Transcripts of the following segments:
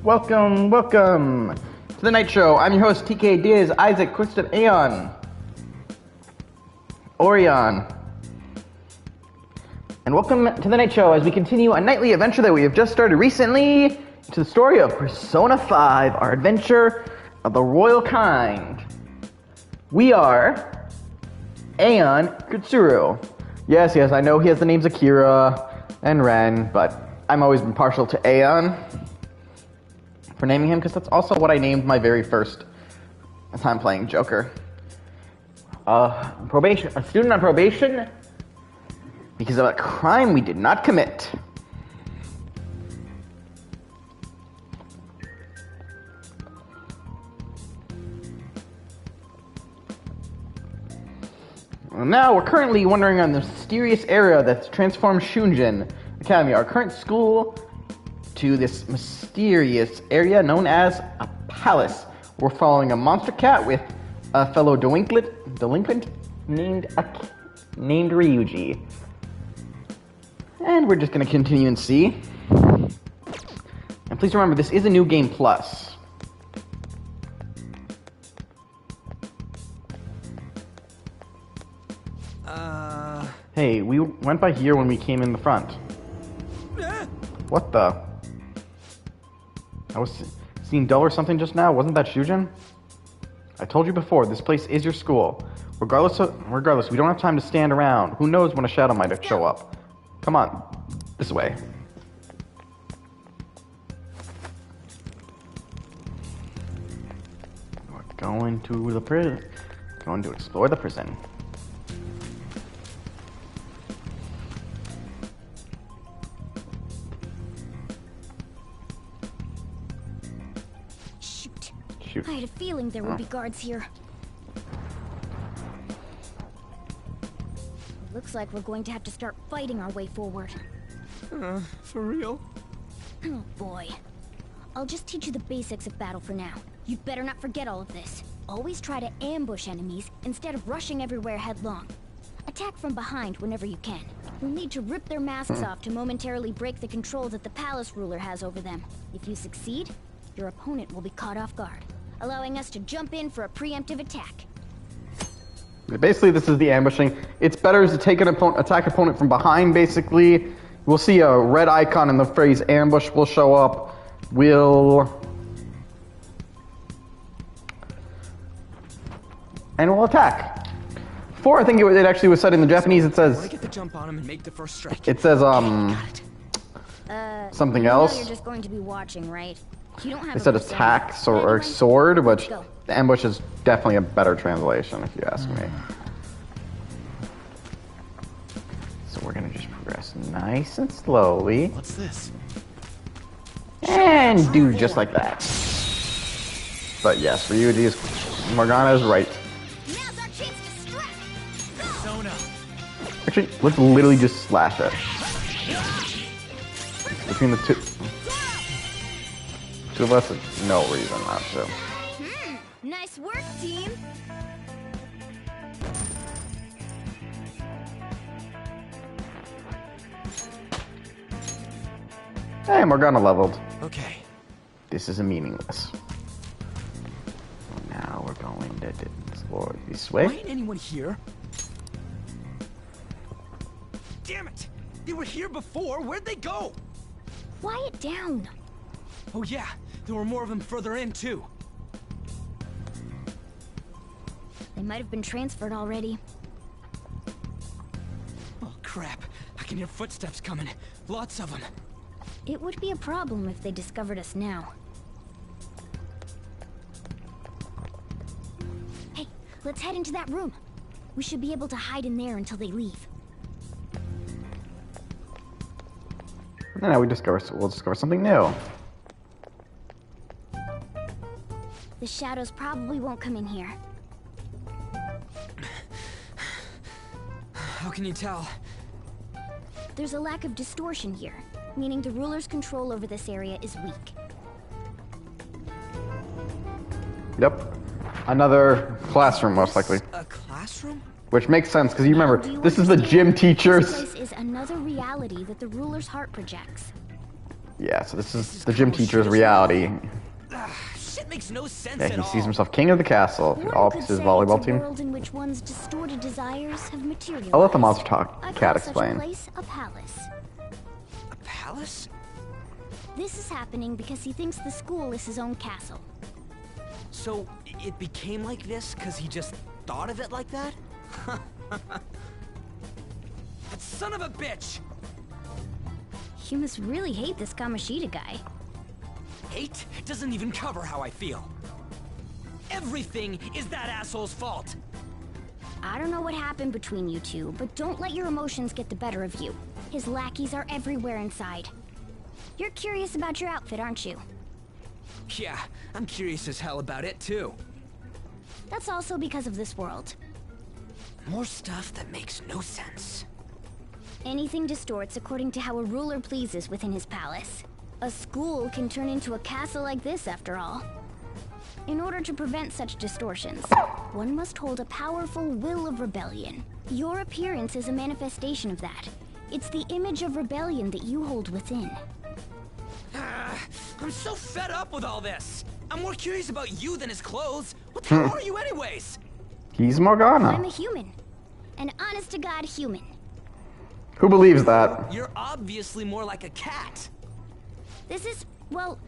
Welcome to the Night Show. I'm your host, TK Diaz, Isaac, Kristen, Aeon, Orion. And welcome to the Night Show as we continue a nightly adventure that we have just started recently to the story of Persona 5, our adventure of the royal kind. We are Aeon Kutsuru. Yes, I know he has the names Akira and Ren, but I'm always been partial to Aeon for naming him, because that's also what I named my very first time playing Joker. A student on probation because of a crime we did not commit. Now, we're currently wandering on the mysterious area that's transformed Shunjin Academy, our current school, to this mysterious area known as a palace. We're following a monster cat with a fellow delinquent named Ryuji. And we're just going to continue and see. And please remember, this is a new game plus. Hey, we went by here when we came in the front. What the? I was seeing dull or something just now. Wasn't that Shujin? I told you before, this place is your school. Regardless, we don't have time to stand around. Who knows when a shadow might show up? Come on, this way. We're going to the prison. Going to explore the prison. I had a feeling there would be guards here. Looks like we're going to have to start fighting our way forward. For real? Oh boy. I'll just teach you the basics of battle for now. You'd better not forget all of this. Always try to ambush enemies instead of rushing everywhere headlong. Attack from behind whenever you can. You'll need to rip their masks off to momentarily break the control that the palace ruler has over them. If you succeed, your opponent will be caught off guard, allowing us to jump in for a preemptive attack. Basically, this is the ambushing. It's better to take an attack opponent from behind, basically. We'll see a red icon and the phrase ambush will show up. And we'll attack. Before, I think it actually was said in the Japanese, it says... I want to get the jump on him and make the first strike. It says, something else. You're just going to be watching, right? You don't have It said attack or sword, which the ambush is definitely a better translation, if you ask me. So we're gonna just progress nice and slowly. What's this? And do just like that. But yes, Morgana is right. Now's our chance to strike. Persona. Actually, let's literally just slash it. Between the two of us, no reason not to. Nice work, team. Hey, Morgana leveled. Okay. This is meaningless. Now we're going to explore this way. Why ain't anyone here? Damn it! They were here before. Where'd they go? Quiet down. Oh yeah, there were more of them further in too. They might have been transferred already. Oh crap! I can hear footsteps coming. Lots of them. It would be a problem if they discovered us now. Hey, let's head into that room. We should be able to hide in there until they leave. And then we'll discover something new. The shadows probably won't come in here. How can you tell? There's a lack of distortion here, meaning the ruler's control over this area is weak. Yep. Another classroom, most likely. A classroom? Which makes sense, because you remember, this is the gym teachers. This place is another reality that the ruler's heart projects. Yeah, so this is the gym teacher's reality. Shit makes no sense Yeah, at he all. sees himself king of the castle. Or All you could his say volleyball it's a team. world in which one's distorted desires have materialized. I'll let the monster talk. I Cat call such a explain. place a palace. A palace? This is happening because he thinks the school is his own castle. So, it became like this because he just thought of it like that? That son of a bitch! You must really hate this Kamoshida guy. Hate doesn't even cover how I feel. Everything is that asshole's fault. I don't know what happened between you two, but don't let your emotions get the better of you. His lackeys are everywhere inside. You're curious about your outfit, aren't you? Yeah, I'm curious as hell about it too. That's also because of this world. More stuff that makes no sense. Anything distorts according to how a ruler pleases within his palace. A school can turn into a castle like this, after all. In order to prevent such distortions, one must hold a powerful will of rebellion. Your appearance is a manifestation of that. It's the image of rebellion that you hold within. I'm so fed up with all this. I'm more curious about you than his clothes. What the hell are you anyways? He's Morgana. I'm a human. An honest-to-God human. Who believes that? You're obviously more like a cat. This is, well,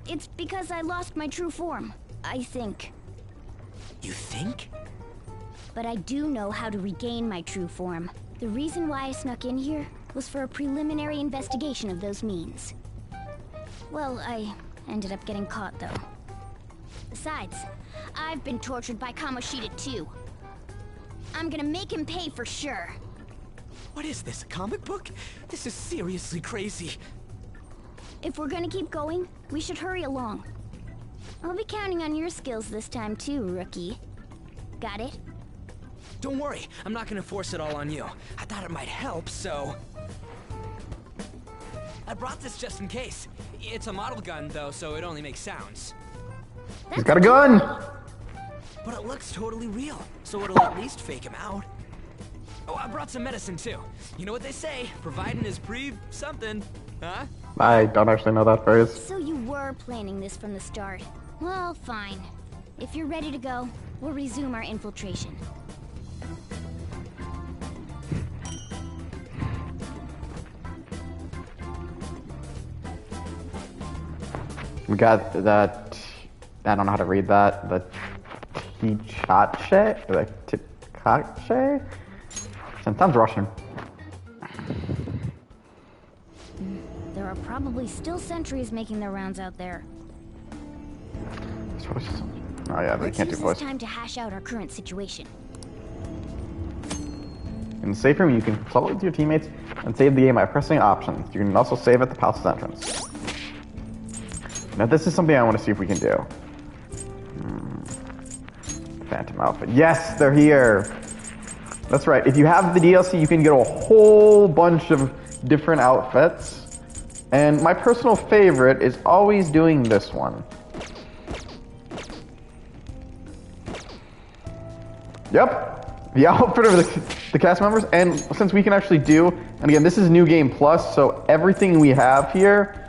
it's because I lost my true form, I think. You think? But I do know how to regain my true form. The reason why I snuck in here was for a preliminary investigation of those means. Well, I ended up getting caught, though. Besides, I've been tortured by Kamoshida too. I'm gonna make him pay for sure. What is this, a comic book? This is seriously crazy. If we're gonna keep going, we should hurry along. I'll be counting on your skills this time too, rookie. Got it? Don't worry, I'm not gonna force it all on you. I thought it might help, so... I brought this just in case. It's a model gun, though, so it only makes sounds. He's got a gun! But it looks totally real, so it'll at least fake him out. Oh, I brought some medicine, too. You know what they say, providing is something, huh? I don't actually know that phrase. So you were planning this from the start. Well, fine. If you're ready to go, we'll resume our infiltration. We got that. I don't know how to read that. The Tichache? The Tikache? Sounds Russian. There are probably still sentries making their rounds out there. Oh yeah, they Let's can't do use voice. this time to hash out our current situation. In the safe room, you can consult with your teammates and save the game by pressing options. You can also save at the palace's entrance. Now this is something I want to see if we can do. Phantom outfit. Yes, they're here. That's right. If you have the DLC, you can get a whole bunch of different outfits. And my personal favorite is always doing this one. Yep. The outfit of the cast members. And since we can actually do, and again, this is New Game Plus, so everything we have here.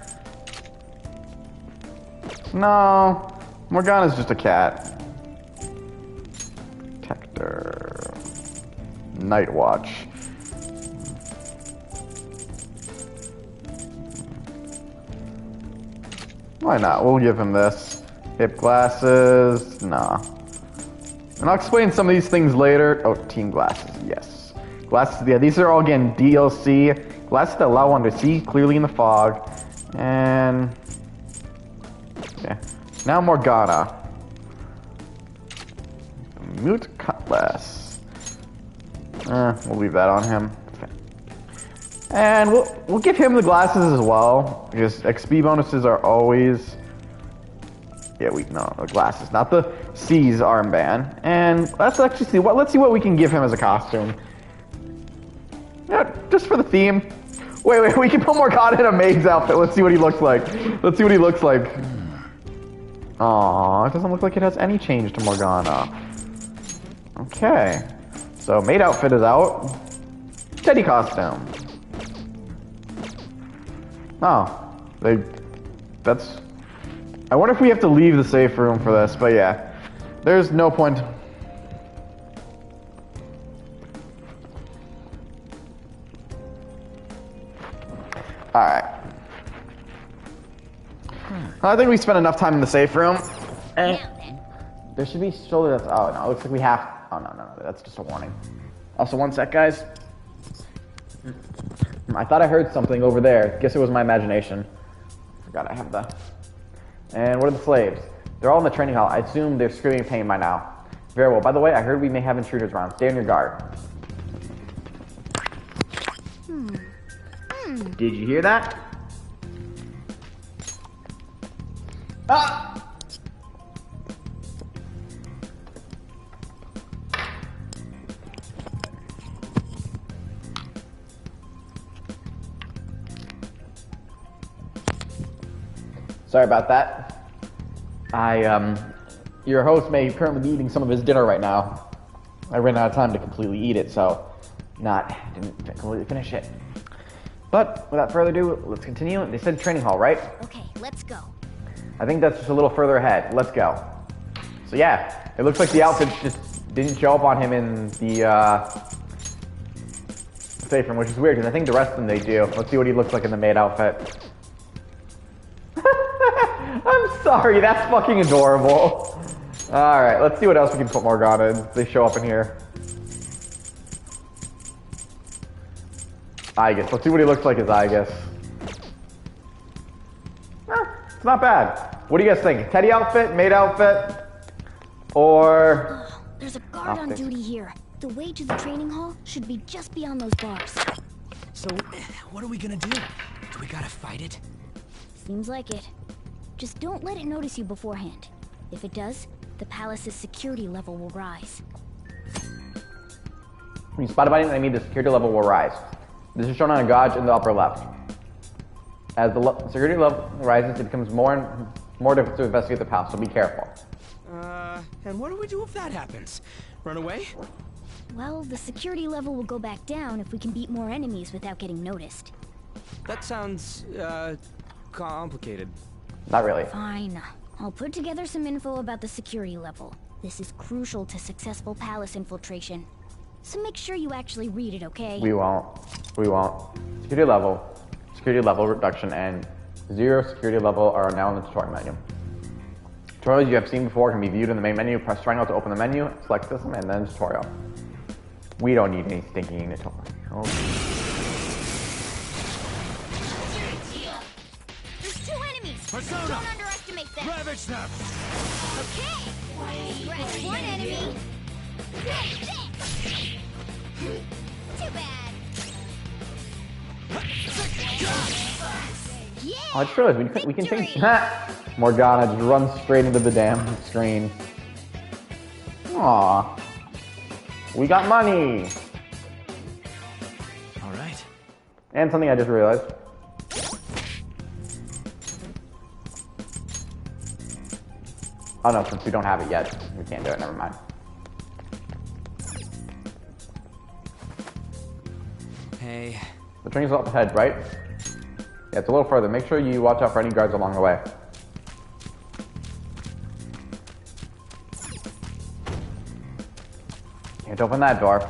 No, Morgana's just a cat. Protector. Night Watch. Why not? We'll give him this. Hip glasses. Nah. And I'll explain some of these things later. Oh, team glasses. Yes. Glasses. Yeah, these are all, again, DLC. Glasses that allow one to see clearly in the fog. And... yeah. Now Morgana. Mute Cutlass. We'll leave that on him. And we'll give him the glasses as well, because XP bonuses are always... yeah, the glasses, not the C's armband. And let's actually see let's see what we can give him as a costume. Yeah, just for the theme. Wait, we can put Morgana in a maid's outfit. Let's see what he looks like. Let's see what he looks like. Aww, it doesn't look like it has any change to Morgana. Okay. So maid outfit is out. Teddy costume. Oh. That's... I wonder if we have to leave the safe room for this, but yeah. There's no point. Alright. I think we spent enough time in the safe room. And there should be shoulder that's... Oh, no, it looks like we have... Oh, no, that's just a warning. Also, one sec, guys. I thought I heard something over there. Guess it was my imagination. Forgot I have the... And what are the slaves? They're all in the training hall. I assume they're screaming in pain by now. Very well. By the way, I heard we may have intruders around. Stay on your guard. Did you hear that? Ah! Sorry about that. Your host may currently be eating some of his dinner right now. I ran out of time to completely eat it, so didn't completely finish it. But without further ado, let's continue. They said training hall, right? Okay, let's go. I think that's just a little further ahead. Let's go. So yeah, it looks like the outfits just didn't show up on him in the safe room, which is weird because I think the rest of them they do. Let's see what he looks like in the maid outfit. I'm sorry, that's fucking adorable. Alright, let's see what else we can put Morgana in. They show up in here. I guess. Let's see what he looks like as I guess. It's not bad. What do you guys think? Teddy outfit? Maid outfit? Or... There's a guard on duty here. The way to the training hall should be just beyond those bars. So, what are we gonna do? Do we gotta fight it? Seems like it. Just don't let it notice you beforehand. If it does, the palace's security level will rise. When you spot a body, I mean the security level will rise. This is shown on a gauge in the upper left. As the security level rises, it becomes more and more difficult to investigate the palace, so be careful. And what do we do if that happens? Run away? Well, the security level will go back down if we can beat more enemies without getting noticed. That sounds, complicated. Not really. Fine. I'll put together some info about the security level. This is crucial to successful palace infiltration. So make sure you actually read it, okay? We won't. Security level reduction, and 0 security level are now in the tutorial menu. Tutorials you have seen before can be viewed in the main menu. Press triangle to open the menu, select system, and then tutorial. We don't need any stinking tutorial. There's 2 enemies! Persona! Don't underestimate them! Ravage them! Okay! Scratch 1 enemy! Too bad! Yeah! Oh, I just realized we can change. Morgana just runs straight into the damn screen. Aww. We got money! Alright. And something I just realized. Oh no, since we don't have it yet, we can't do it, never mind. Hey. The train's up ahead, right? Yeah, it's a little further. Make sure you watch out for any guards along the way. Can't open that door.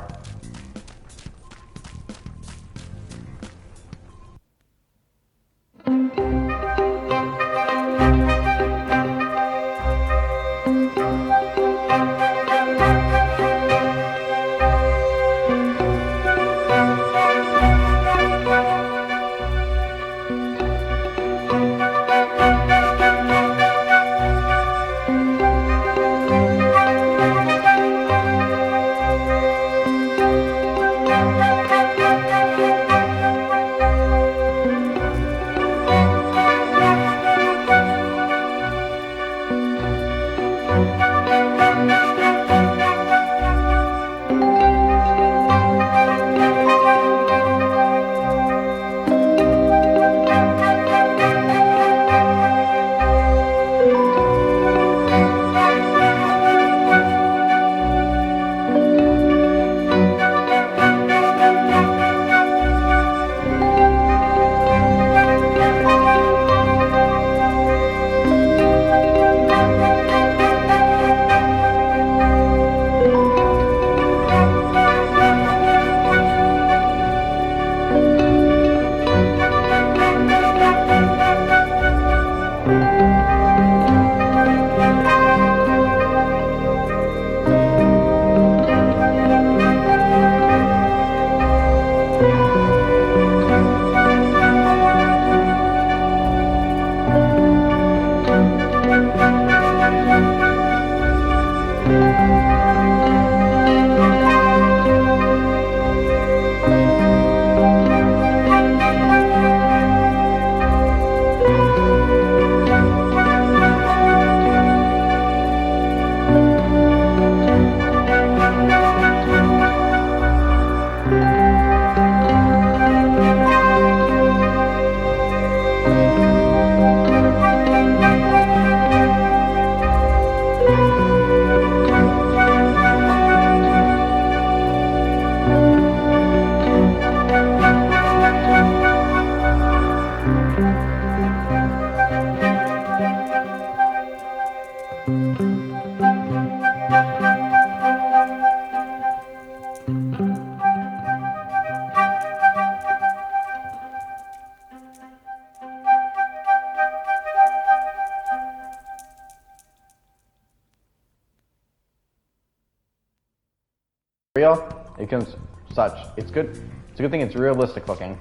it becomes such. It's good. It's a good thing it's realistic looking.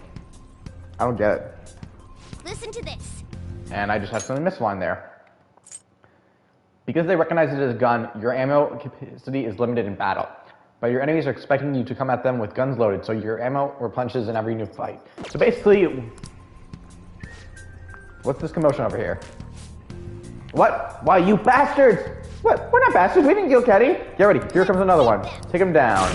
I don't get it. Listen to this. And I just have something misaligned there. Because they recognize it as a gun, your ammo capacity is limited in battle. But your enemies are expecting you to come at them with guns loaded, so your ammo replenishes in every new fight. So basically, what's this commotion over here? What? Why, you bastards! What? We're not bastards. We didn't kill Teddy. Get ready. Here comes another one. Take him down.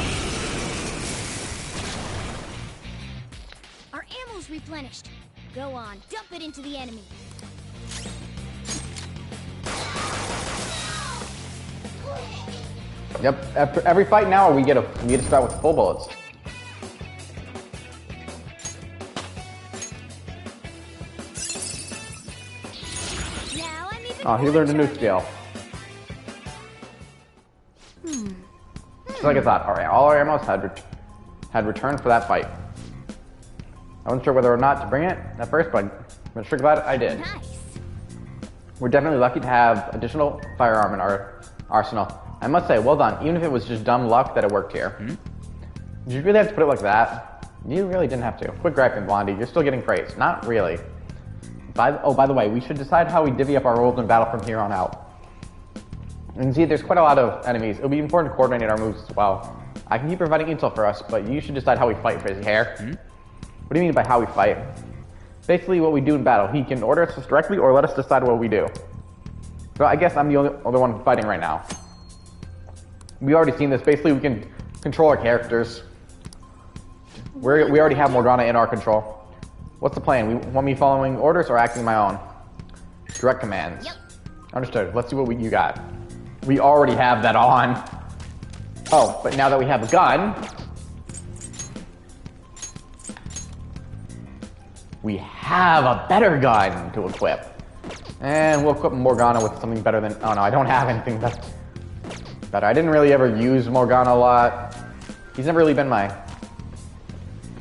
Our ammo's replenished. Go on, dump it into the enemy. Yep. After every fight now, we get to start with full bullets. Now I'm even Oh, he learned a new skill. Just like I thought. All right, all our ammo had returned for that fight. I wasn't sure whether or not to bring it at first, but I'm sure glad I did. Nice. We're definitely lucky to have additional firearm in our arsenal. I must say, well done, even if it was just dumb luck that it worked here. Did you really have to put it like that? You really didn't have to. Quit griping, Blondie. You're still getting praise. Not really. By the way, we should decide how we divvy up our roles in battle from here on out. You can see there's quite a lot of enemies. It'll be important to coordinate our moves as well. I can keep providing intel for us, but you should decide how we fight, Frizzy Hair. What do you mean by how we fight? Basically what we do in battle. He can order us directly or let us decide what we do. So I guess I'm the only one fighting right now. We already seen this. Basically we can control our characters. We already have Morgana in our control. What's the plan? We want me following orders or acting my own? Direct commands. Yep. Understood. Let's see what you got. We already have that on. Oh, but now that we have a gun, we have a better gun to equip. And we'll equip Morgana with something better than... Oh no, I don't have anything better. I didn't really ever use Morgana a lot. He's never really been my...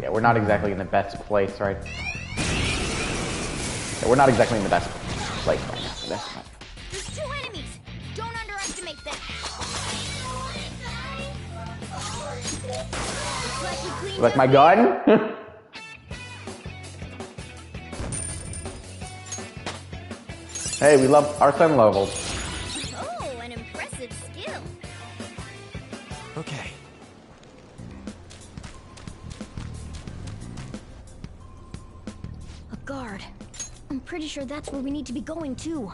Yeah, we're not exactly in the best place, right? Yeah, we're not exactly in the best place right now for this. There's 2 enemies. Don't underestimate them. Looks like we cleaned Like up my here. gun? Hey, we love our sun levels. Oh, an impressive skill. Okay. A guard. I'm pretty sure that's where we need to be going too.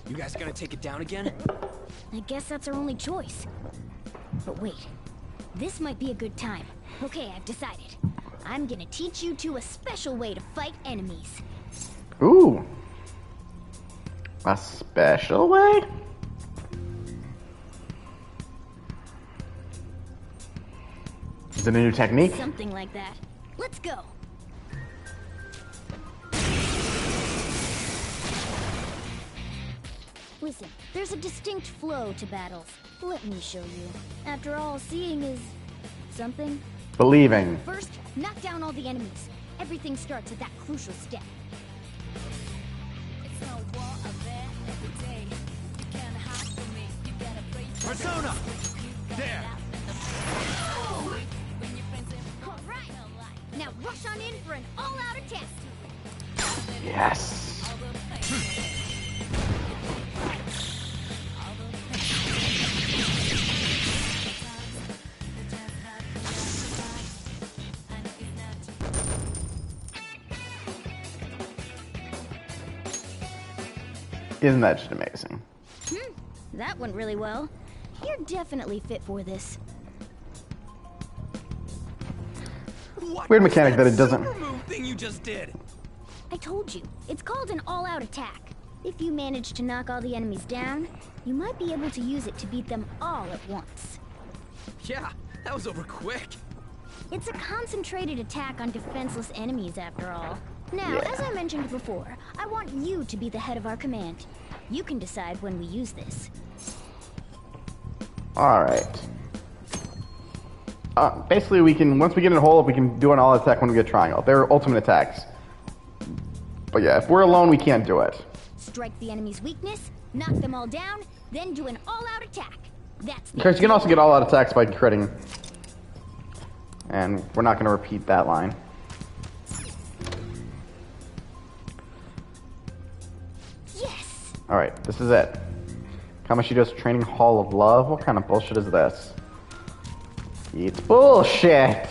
You guys gonna take it down again? I guess that's our only choice. But wait, this might be a good time. Okay, I've decided. I'm gonna teach you two a special way to fight enemies. Ooh. A special way? Is it a new technique? Something like that. Let's go. Listen, there's a distinct flow to battles. Let me show you. After all, seeing is... something. Believing. First, knock down all the enemies. Everything starts at that crucial step. Persona! There! All right. Now rush on in for an all-out attack. Yes. Isn't that just amazing? That went really well. You're definitely fit for this. What Weird was mechanic that it doesn't... super move thing you just did? I told you, it's called an all-out attack. If you manage to knock all the enemies down, you might be able to use it to beat them all at once. Yeah, that was over quick. It's a concentrated attack on defenseless enemies, after all. Now, Yeah. as I mentioned before, I want you to be the head of our command. You can decide when we use this. Alright. Basically, we can, once we get in a hole up, we can do an all attack when we get triangle. They're ultimate attacks. But yeah, if we're alone, we can't do it. Strike the enemy's weakness, knock them all down, then do an all-out attack. That's Of course, you can also get all out attacks by critting. And we're not going to repeat that line. Yes. Alright, this is it. Kamoshida's Training Hall of Love. What kind of bullshit is this? It's bullshit!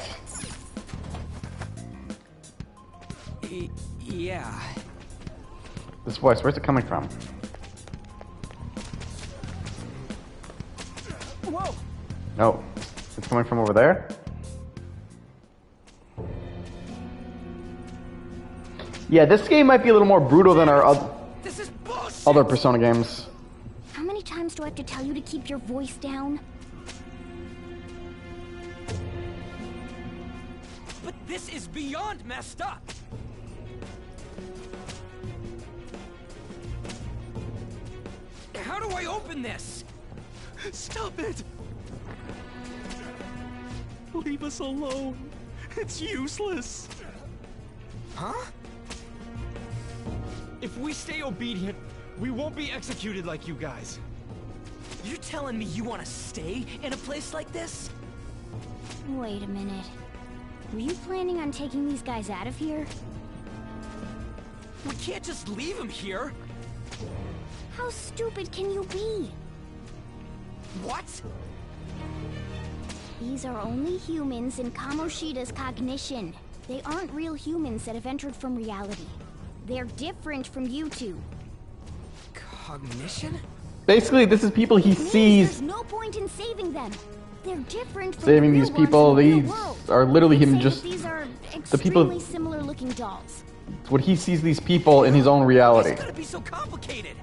Yeah. This voice, where's it coming from? Whoa! No. It's coming from over there? Yeah, this game might be a little more brutal than our This is bullshit! other Persona games. How many times do I have to tell you to keep your voice down? But this is beyond messed up! How do I open this? Stop it! Leave us alone. It's useless. Huh? If we stay obedient, we won't be executed like you guys. You're telling me you want to stay in a place like this? Wait a minute. Were you planning on taking these guys out of here? We can't just leave him here. How stupid can you be? What? These are only humans in Kamoshida's cognition. They aren't real humans that have entered from reality. They're different from you two. Cognition? Basically, this is people he Means sees there's no point in saving them. They're different from saving the these real ones people. in the real These world. are literally him Say that just these are the people- extremely similar looking dolls. what he sees these people in his own reality. It's gotta be so complicated.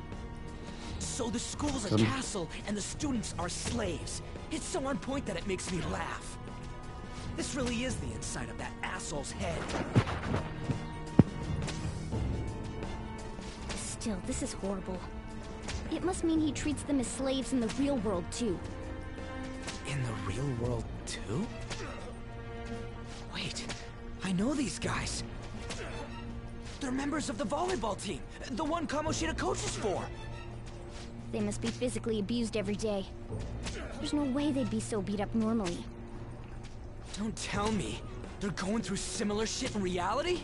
So the school's a castle and the students are slaves. It's so on point that it makes me laugh. This really is the inside of that asshole's head. Still, this is horrible. It must mean he treats them as slaves in the real world too. In the real world, too? Wait, I know these guys. They're members of the volleyball team, the one Kamoshida coaches for. They must be physically abused every day. There's no way they'd be so beat up normally. Don't tell me they're going through similar shit in reality?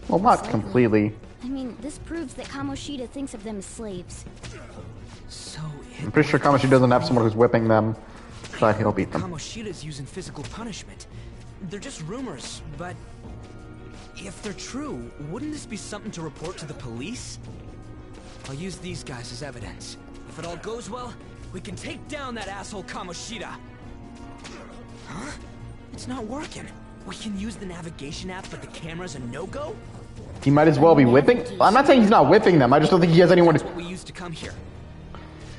Well, not completely. I mean, this proves that Kamoshida thinks of them as slaves. So I'm pretty sure Kamoshi doesn't have someone who's whipping them, but he'll beat them. Kamoshida's using physical punishment. They're just rumors, but if they're true, wouldn't this be something to report to the police? I'll use these guys as evidence. If it all goes well, we can take down that asshole Kamoshida. Huh? It's not working. We can use the navigation app, but the camera's a no-go? He might as well be whipping. I'm not saying he's not whipping them. I just don't think he has anyone That's to. what we used to come here.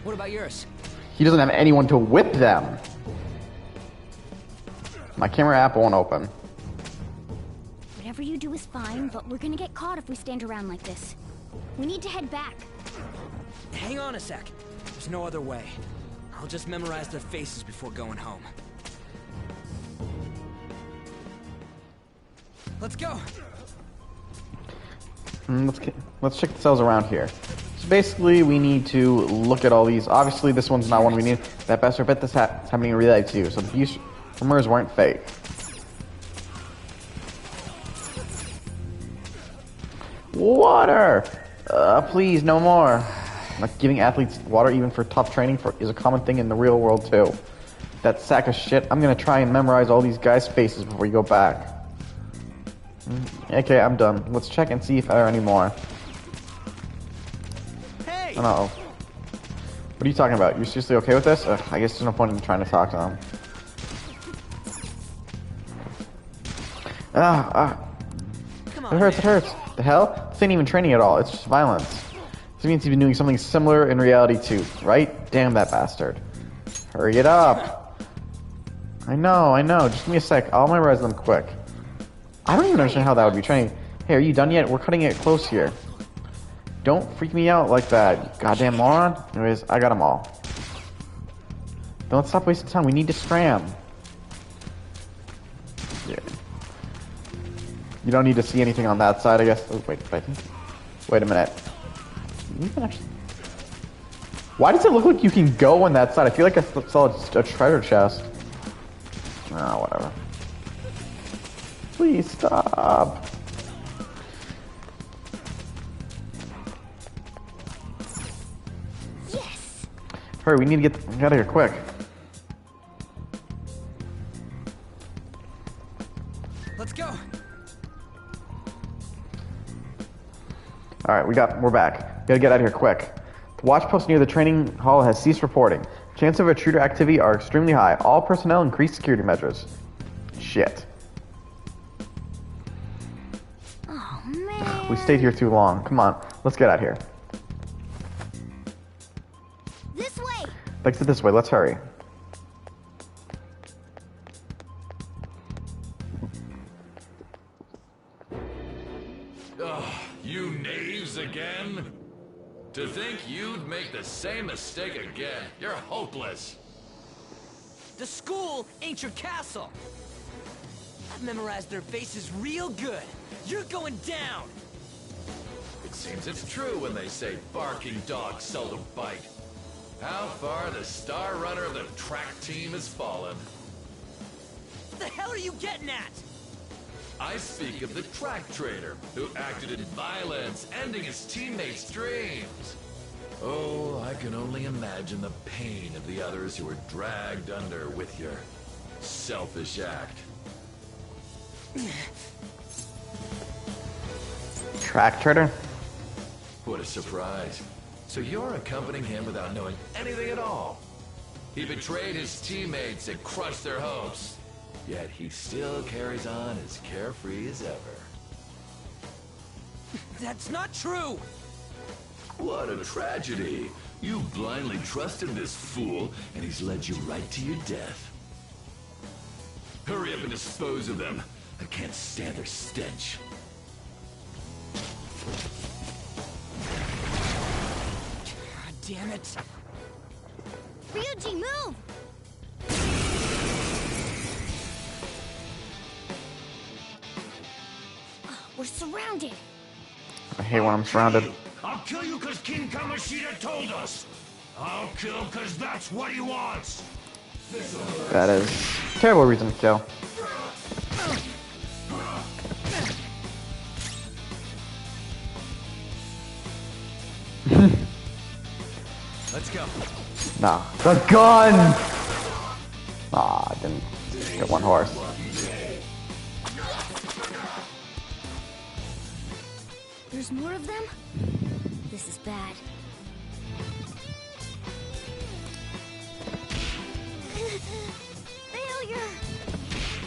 What about yours? He doesn't have anyone to whip them. My camera app won't open. Whatever you do is fine, but we're gonna get caught if we stand around like this. We need to head back. Hang on a sec. There's no other way. I'll just memorize their faces before going home. Let's go. Let's check the cells around here. So basically, we need to look at all these. Obviously, this one's not one we need. That bastard bet this it's happening in reality too. So the abuse rumors weren't fake. Water! Please, no more. Like giving athletes water even for tough training is a common thing in the real world too. That sack of shit. I'm gonna try and memorize all these guys' faces before you go back. Okay, I'm done. Let's check and see if there are any more. Hey! Uh-oh. What are you talking about? You're seriously okay with this? I guess there's no point in trying to talk to them. Come It on, hurts, it man. hurts. The hell? This ain't even training at all. It's just violence. This means he's been doing something similar in reality too, right? Damn that bastard. Hurry it up. I know. Just give me a sec. I'll memorize them quick. I don't even understand how that would be training. Hey, are you done yet? We're cutting it close here. Don't freak me out like that, you goddamn moron. Anyways, I got them all. Don't stop wasting time. We need to scram. Yeah. You don't need to see anything on that side, I guess. Oh, wait a minute. You can actually... Why does it look like you can go on that side? I feel like I saw a treasure chest. Ah, whatever. Please stop. Yes. Hurry, we need to get out of here quick. Let's go. All right, we're back. Gotta get out of here quick. The watch post near the training hall has ceased reporting. Chance of intruder activity are extremely high. All personnel increase security measures. Shit. Oh, man. We stayed here too long. Come on, let's get out of here. This way. Exit this way. Let's hurry. Ugh, you knaves again? To think you'd make the same mistake again. You're hopeless. The school ain't your castle. I've memorized their faces real good. You're going down. It seems it's true when they say barking dogs seldom bite. How far the star runner of the track team has fallen. What the hell are you getting at? I speak of the track trainer, who acted in violence, ending his teammates' dreams. Oh, I can only imagine the pain of the others who were dragged under with your selfish act. Track trader? What a surprise. So you're accompanying him without knowing anything at all. He betrayed his teammates and crushed their hopes. Yet he still carries on as carefree as ever. That's not true! What a tragedy. You blindly trusted this fool, and he's led you right to your death. Hurry up and dispose of them. I can't stand their stench. God damn it. Ryuji, move! We're surrounded. I hate when I'm surrounded. I'll kill you because King Kamoshida told us. I'll kill because that's what he wants. That is a terrible reason to kill. Let's go. Nah. The gun! Ah, didn't get one horse. There's more of them? This is bad. Failure!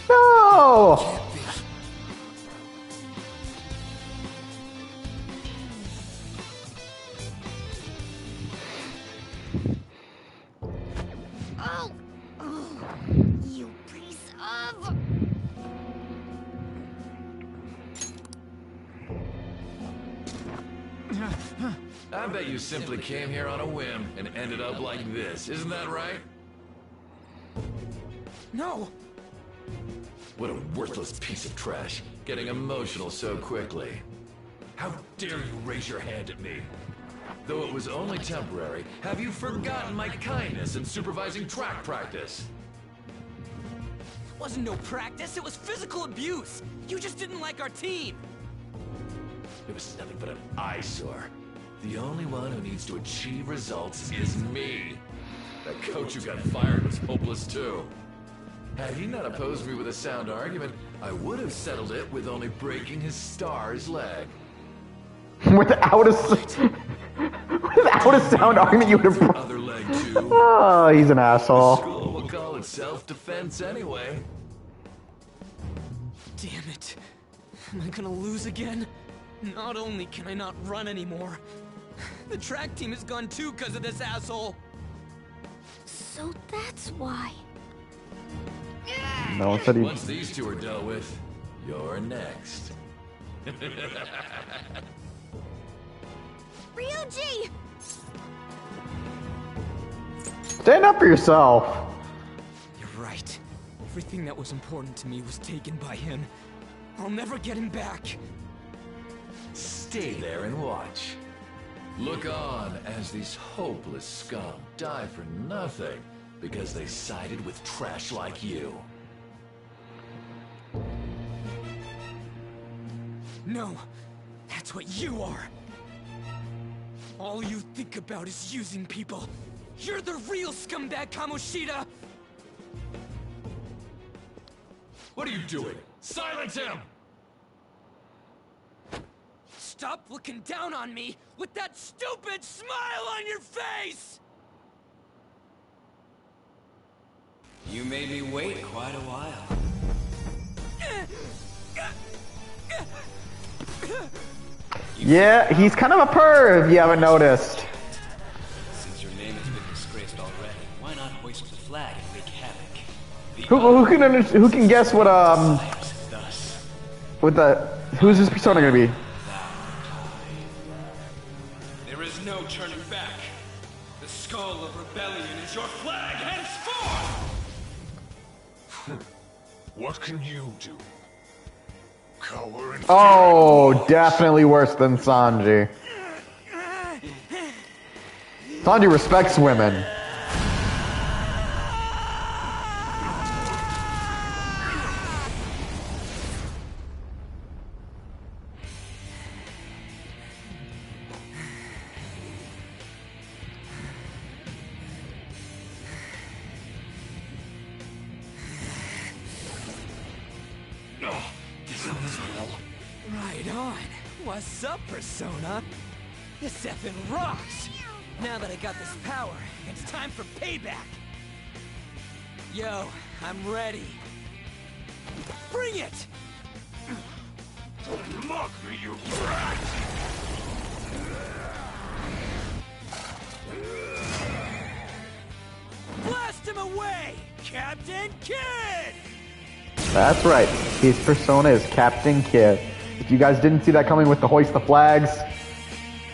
No! Oh! Oh, you piece of... I bet you simply came here on a whim and ended up like this. Isn't that right? No! What a worthless piece of trash, getting emotional so quickly. How dare you raise your hand at me? Though it was only temporary, have you forgotten my kindness in supervising track practice? It wasn't no practice, it was physical abuse! You just didn't like our team! It was nothing but an eyesore. The only one who needs to achieve results is me. That coach who got fired was hopeless too. Had he not opposed me with a sound argument, I would have settled it with only breaking his star's leg. Without a sound argument, you would have. Other leg too. Oh, he's an asshole. School will call it self-defense anyway. Damn it. Am I gonna lose again? Not only can I not run anymore, the track team is gone too because of this asshole. So that's why. No one said he. Once these two are dealt with, you're next. Ryuji! Stand up for yourself. You're right. Everything that was important to me was taken by him. I'll never get him back. Stay there and watch. Look on as these hopeless scum die for nothing because they sided with trash like you. No, that's what you are. All you think about is using people. You're the real scumbag, Kamoshida! What are you doing? Silence him! Stop looking down on me with that stupid smile on your face! You made me wait quite a while. Yeah, he's kind of a perv, if you haven't noticed. Since your name has been disgraced already, why not hoist the flag and wreak havoc? Who can guess what Thus, who's this persona gonna be? there is no turning back. The skull of rebellion is your flag henceforth! What can you do? Cower and Oh, definitely worse than Sanji. Sanji respects women. Right on. What's up, Persona? This effing rocks! Now that I got this power, it's time for payback! Yo, I'm ready. Bring it! Don't mock me, you brat! Blast him away, Captain Kid! That's right. His persona is Captain Kid. If you guys didn't see that coming with the hoist the flags,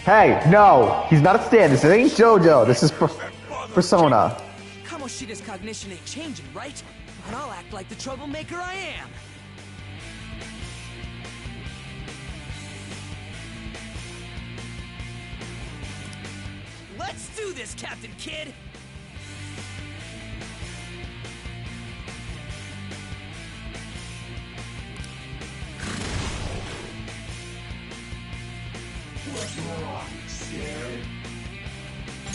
hey, no, he's not a stand. This ain't JoJo. This is Persona. Kamoshida's cognition ain't changing, right? And I'll act like the troublemaker I am. Let's do this, Captain Kid!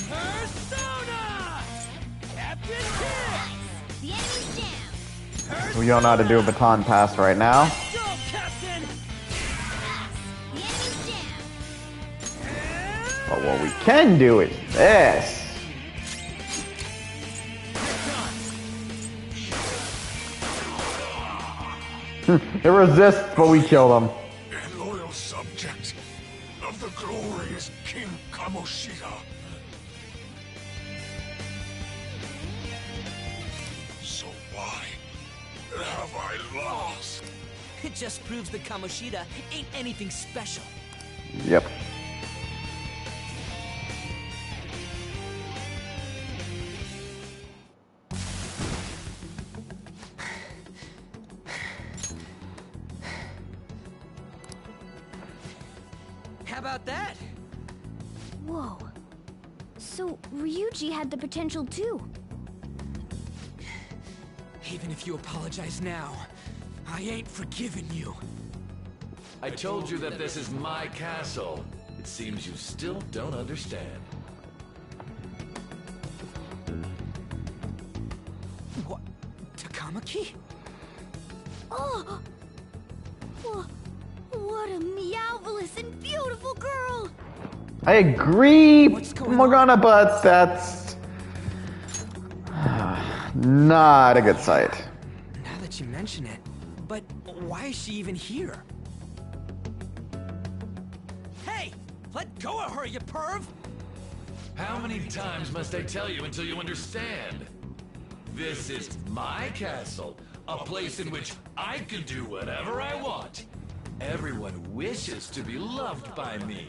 Persona! Captain Kid! The enemy's down. We don't know how to do a baton pass right now. Go, Captain! The enemy's down. But what we can do is this. It resists, but we kill them. A loyal subject of the glorious King Kamoshida. So why have I lost? It just proves that Kamoshida ain't anything special. Yep. How about that? Whoa. So, Ryuji had the potential too. Even if you apologize now, I ain't forgiving you. I told you that this is my castle. It seems you still don't understand. What? Takamaki? Oh! What a meowvelous and beautiful girl! I agree, What's going Morgana, but that's not a good sight. Now that you mention it, but why is she even here? Hey! Let go of her, you perv! How many times must I tell you until you understand? This is my castle, a place in which I can do whatever I want. Everyone wishes to be loved by me.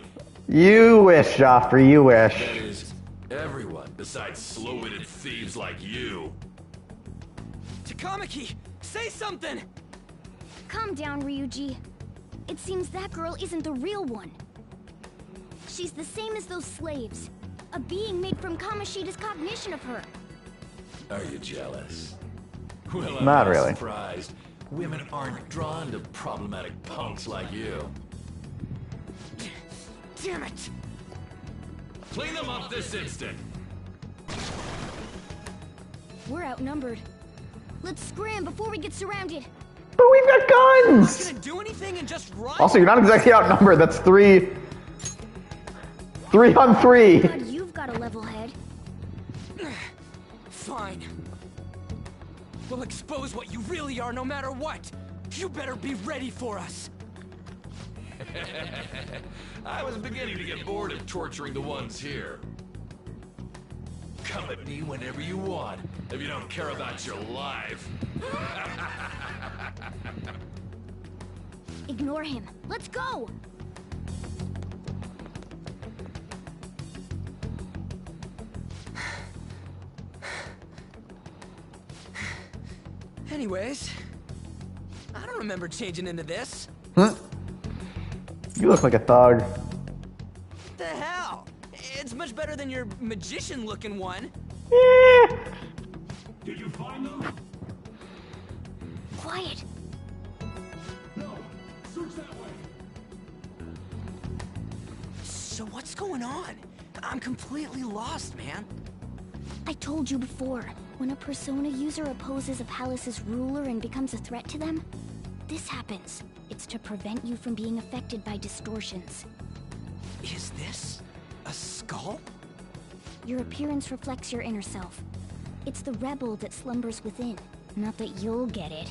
You wish, Joffrey, you wish. That is, everyone besides slow-witted thieves like you. Takamaki! Say something! Calm down, Ryuji. It seems that girl isn't the real one. she's the same as those slaves. A being made from Kamoshida's cognition of her. Are you jealous? Well, I'm Not really. surprised. Women aren't drawn to problematic punks like you. Damn it! Clean them up this instant. We're outnumbered. Let's scram before we get surrounded. But we've got guns! Gonna do anything and just run? Also, you're not exactly outnumbered. That's 3 on 3. God, you've got a level head. Fine. We'll expose what you really are no matter what. You better be ready for us. I was beginning to get bored of torturing the ones here. Come at me whenever you want, if you don't care about your life. Ignore him. Let's go! Anyways, I don't remember changing into this. Huh? You look like a thug. What the hell? It's much better than your magician-looking one. Eh. Did you find them? Quiet. No. Search that way. So what's going on? I'm completely lost, man. I told you before, when a Persona user opposes a palace's ruler and becomes a threat to them, this happens. It's to prevent you from being affected by distortions. Is this a skull? Your appearance reflects your inner self. It's the rebel that slumbers within. Not that you'll get it.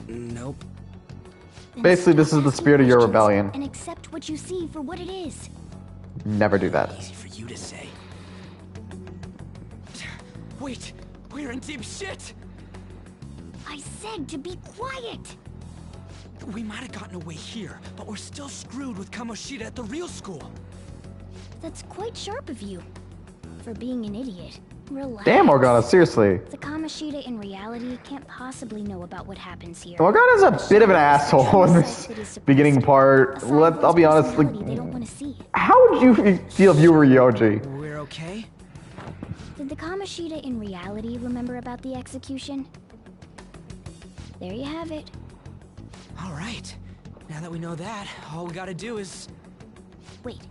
Nope. Then Basically, this stop is the asking spirit of your questions rebellion. And accept what you see for what it is. Never do that. Easy for you to say. Wait, we're in deep shit! I said to be quiet! We might have gotten away here, but we're still screwed with Kamoshida at the real school. That's quite sharp of you. For being an idiot. Relax. Damn, Morgana, seriously. The Kamoshida in reality can't possibly know about what happens here. Morgana's a bit of an asshole in this beginning part. I'll be honest, like, They don't want to see. how would you feel if you were Yoji? We're okay? Did the Kamoshida in reality remember about the execution? There you have it. All right. Now that we know that, all we gotta do is... Wait.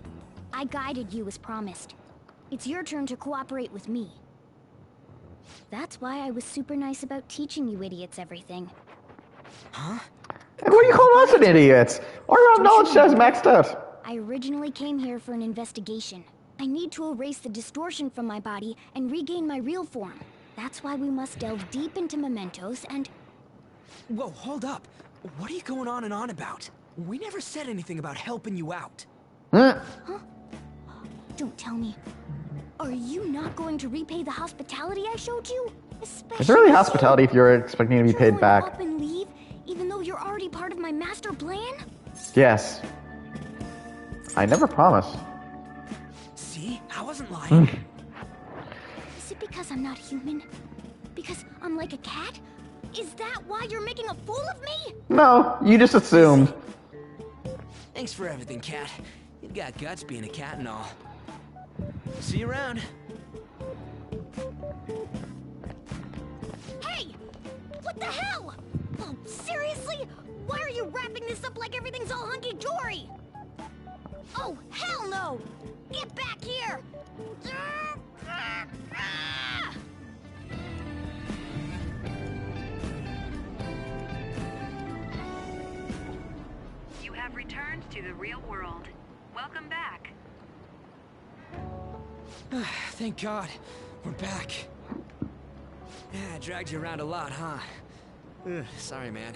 I guided you as promised. It's your turn to cooperate with me. That's why I was super nice about teaching you idiots everything. Huh? And what do you call us an idiot? Our knowledge test maxed out. I originally came here for an investigation. I need to erase the distortion from my body and regain my real form. That's why we must delve deep into mementos and... Whoa, hold up. What are you going on and on about? We never said anything about helping you out. Huh? Don't tell me. Are you not going to repay the hospitality I showed you? Is there really hospitality if you're expecting to be paid You're back? going up and leave, even though you're already part of my master plan? Yes. I never promised. See? I wasn't lying. Is it because I'm not human? Because I'm like a cat? Is that why you're making a fool of me? No, you just assumed. Thanks for everything, cat. You've got guts being a cat and all. See you around. Hey! What the hell? Oh, seriously? Why are you wrapping this up like everything's all hunky-dory? Oh, hell no! Get back here! You have returned to the real world. Welcome back. Thank God. We're back. Yeah, I dragged you around a lot, huh? Ugh, sorry, man.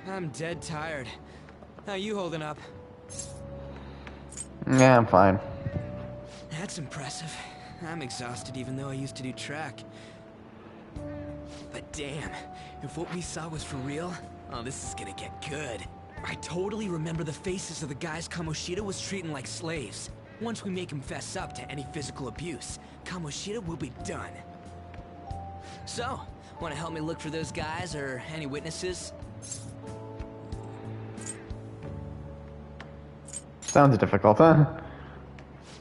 I'm dead tired. How you holding up? Yeah, I'm fine. That's impressive. I'm exhausted even though I used to do track. But damn, if what we saw was for real, oh, this is gonna get good. I totally remember the faces of the guys Kamoshida was treating like slaves. Once we make him fess up to any physical abuse, Kamoshida will be done. So, wanna help me look for those guys or any witnesses? Sounds difficult, huh?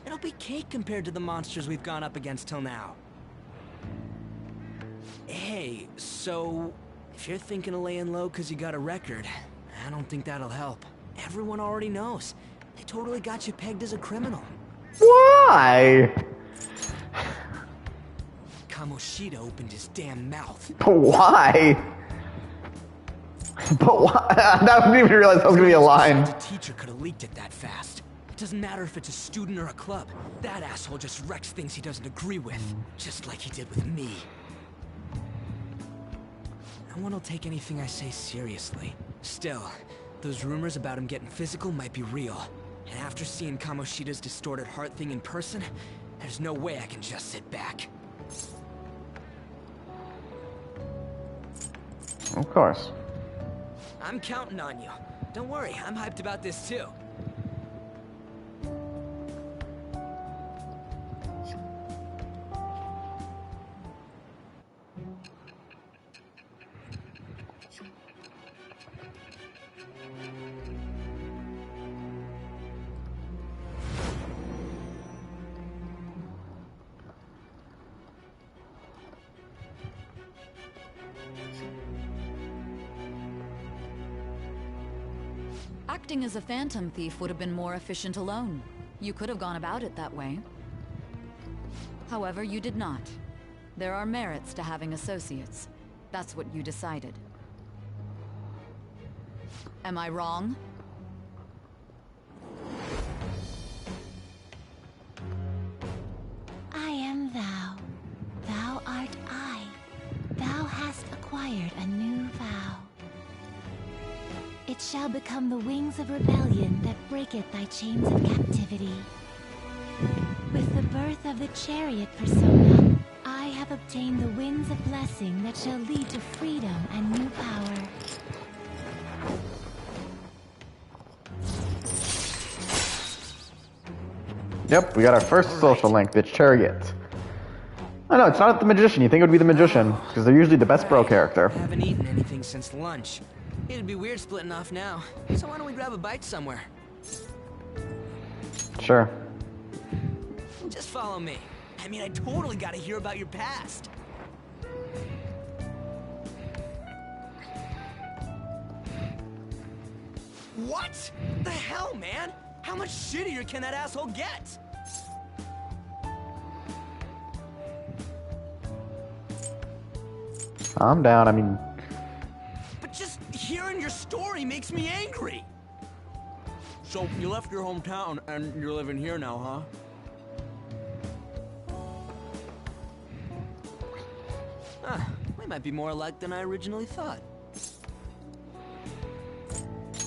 It'll be cake compared to the monsters we've gone up against till now. Hey, so if you're thinking of laying low because you got a record, I don't think that'll help. Everyone already knows. They totally got you pegged as a criminal. Why? Kamoshida opened his damn mouth. But why? But why? I didn't even realize that was gonna be a line. A teacher could have leaked it that fast. It doesn't matter if it's a student or a club. That asshole just wrecks things he doesn't agree with, just like he did with me. No one will take anything I say seriously. Still, those rumors about him getting physical might be real. And after seeing Kamoshida's distorted heart thing in person, there's no way I can just sit back. Of course. I'm counting on you. Don't worry, I'm hyped about this too. Acting as a phantom thief would have been more efficient alone. You could have gone about it that way. However, you did not. There are merits to having associates. That's what you decided. Am I wrong? I am thou. Thou art I. Thou hast acquired a new vow. It shall become the wings of rebellion that breaketh thy chains of captivity. With the birth of the chariot persona, I have obtained the winds of blessing that shall lead to freedom and new power. Yep, we got our first social link, the chariot. Oh no, it's not the magician. You think it would be the magician, because they're usually the best bro character. I haven't eaten anything since lunch. It'd be weird splitting off now. So why don't we grab a bite somewhere? Sure. Just follow me. I mean, I totally gotta hear about your past. What? The hell, man? How much shittier can that asshole get? I'm down, I mean... But just hearing your story makes me angry. So, you left your hometown and you're living here now, huh? We might be more alike than I originally thought.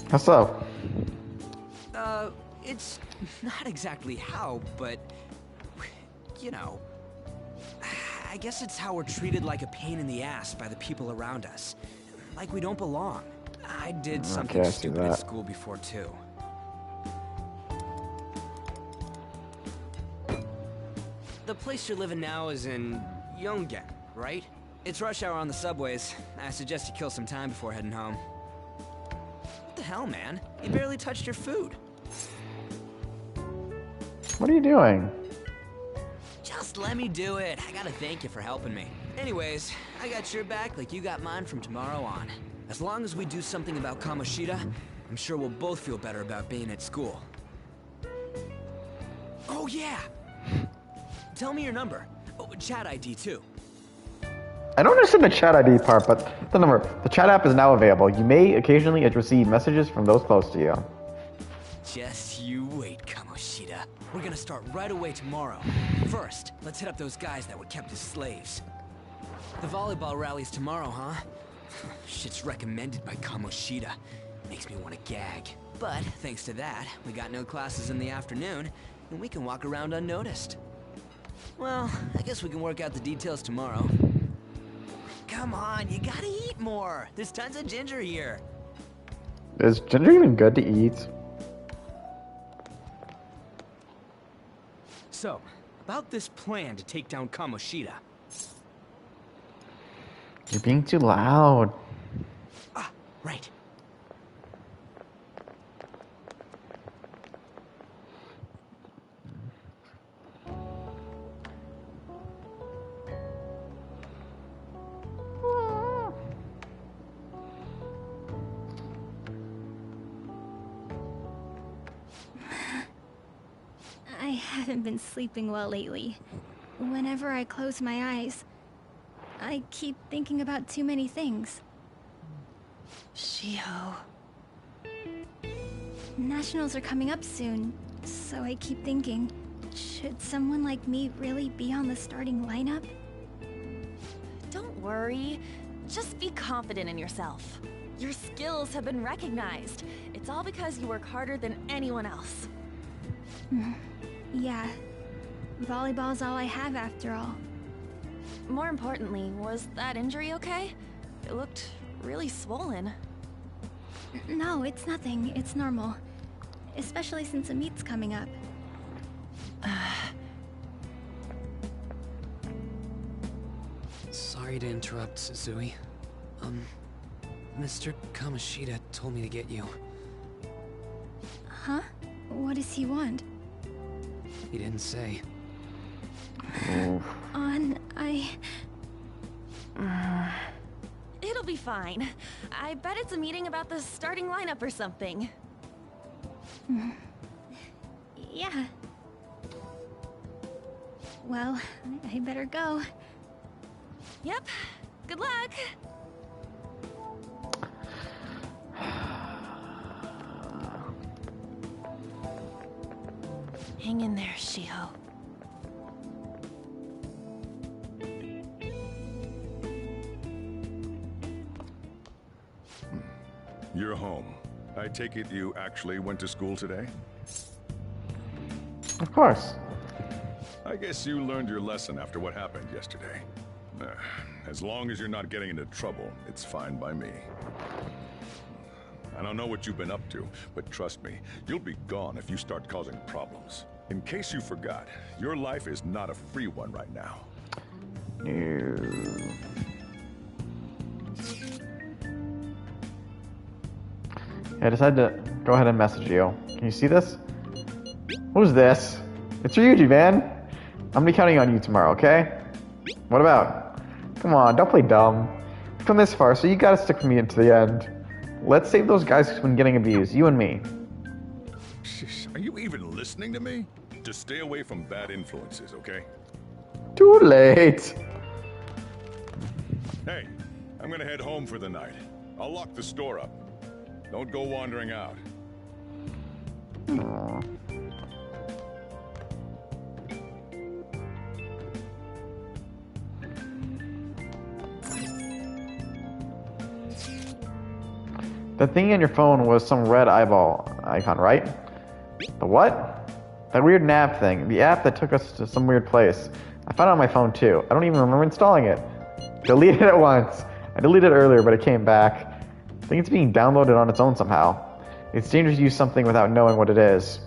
How so? It's not exactly how, but... You know... I guess it's how we're treated like a pain in the ass by the people around us. Like we don't belong. I did something stupid at school before, too. The place you're living now is in Yongen, right? It's rush hour on the subways. I suggest you kill some time before heading home. What the hell, man? You barely touched your food. What are you doing? Just let me do it. I gotta thank you for helping me. Anyways, I got your back like you got mine from tomorrow on. As long as we do something about Kamoshida, I'm sure we'll both feel better about being at school. Oh yeah! Tell me your number. Oh, chat ID too. I don't understand the chat ID part, but the number. The chat app is now available. You may occasionally receive messages from those close to you. Just you wait, Kamoshida. We're gonna start right away tomorrow. First, let's hit up those guys that were kept as slaves. The volleyball rally's tomorrow, huh? Shit's recommended by Kamoshida. Makes me want to gag. But, thanks to that, we got no classes in the afternoon, and we can walk around unnoticed. Well, I guess we can work out the details tomorrow. Come on, you gotta eat more! There's tons of ginger here! Is ginger even good to eat? So, about this plan to take down Kamoshida. You're being too loud. Ah, right. haven't been sleeping well lately. Whenever I close my eyes, I keep thinking about too many things. Shiho. Nationals are coming up soon, so I keep thinking, should someone like me really be on the starting lineup? Don't worry. Just be confident in yourself. Your skills have been recognized. It's all because you work harder than anyone else. Yeah. Volleyball's all I have after all. More importantly, was that injury okay? It looked really swollen. No, it's nothing. It's normal. Especially since a meet's coming up. Sorry to interrupt, Zui. Mr. Kamoshida told me to get you. Huh? What does he want? He didn't say. It'll be fine. I bet it's a meeting about the starting lineup or something. Yeah. Well, I better go. Yep. Good luck! Hang in there, Shiho. You're home. I take it you actually went to school today? Of course. I guess you learned your lesson after what happened yesterday. As long as you're not getting into trouble, it's fine by me. I don't know what you've been up to, but trust me, you'll be gone if you start causing problems. In case you forgot, your life is not a free one right now. No. I decided to go ahead and message you. Can you see this? Who's this? It's Ryuji, man. I'm gonna be counting on you tomorrow, okay? What about? Come on, don't play dumb. We've come this far, so you gotta stick with me until the end. Let's save those guys who've been getting abused, you and me. Are you even listening to me? Just stay away from bad influences, okay? Too late. Hey, I'm gonna head home for the night. I'll lock the store up. Don't go wandering out. Aww. The thing on your phone was some red eyeball icon, right? The what? That weird nav thing. The app that took us to some weird place. I found it on my phone too. I don't even remember installing it. Deleted it once. I deleted it earlier, but it came back. I think it's being downloaded on its own somehow. It's dangerous to use something without knowing what it is.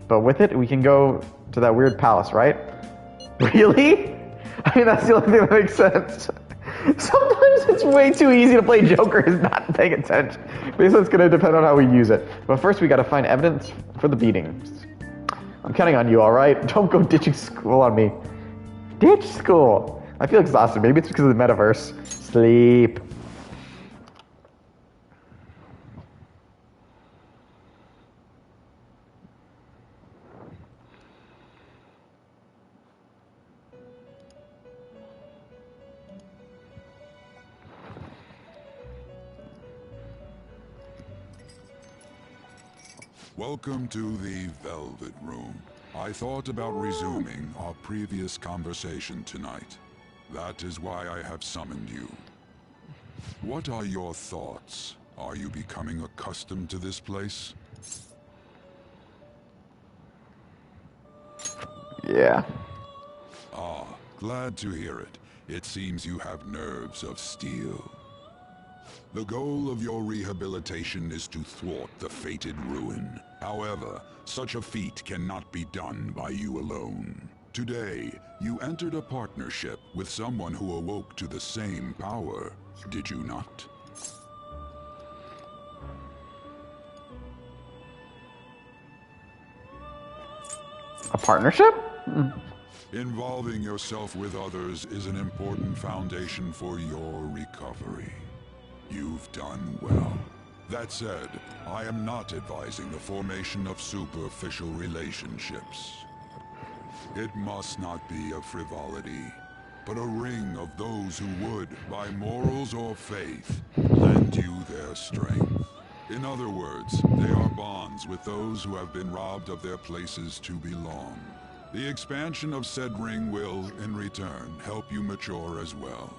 But with it, we can go to that weird palace, right? Really? I mean, that's the only thing that makes sense. Sometimes it's way too easy to play Joker is not paying attention. Because it's going to depend on how we use it. But first, we got to find evidence for the beatings. I'm counting on you, alright? Don't go ditching school on me. Ditch school? I feel exhausted. Maybe it's because of the metaverse. Sleep. Welcome to the Velvet Room. I thought about resuming our previous conversation tonight. That is why I have summoned you. What are your thoughts? Are you becoming accustomed to this place? Yeah. Ah, glad to hear it. It seems you have nerves of steel. The goal of your rehabilitation is to thwart the fated ruin. However, such a feat cannot be done by you alone. Today, you entered a partnership with someone who awoke to the same power, did you not? A partnership? Involving yourself with others is an important foundation for your recovery. You've done well. That said, I am not advising the formation of superficial relationships. It must not be a frivolity, but a ring of those who would, by morals or faith, lend you their strength. In other words, they are bonds with those who have been robbed of their places to belong. The expansion of said ring will, in return, help you mature as well.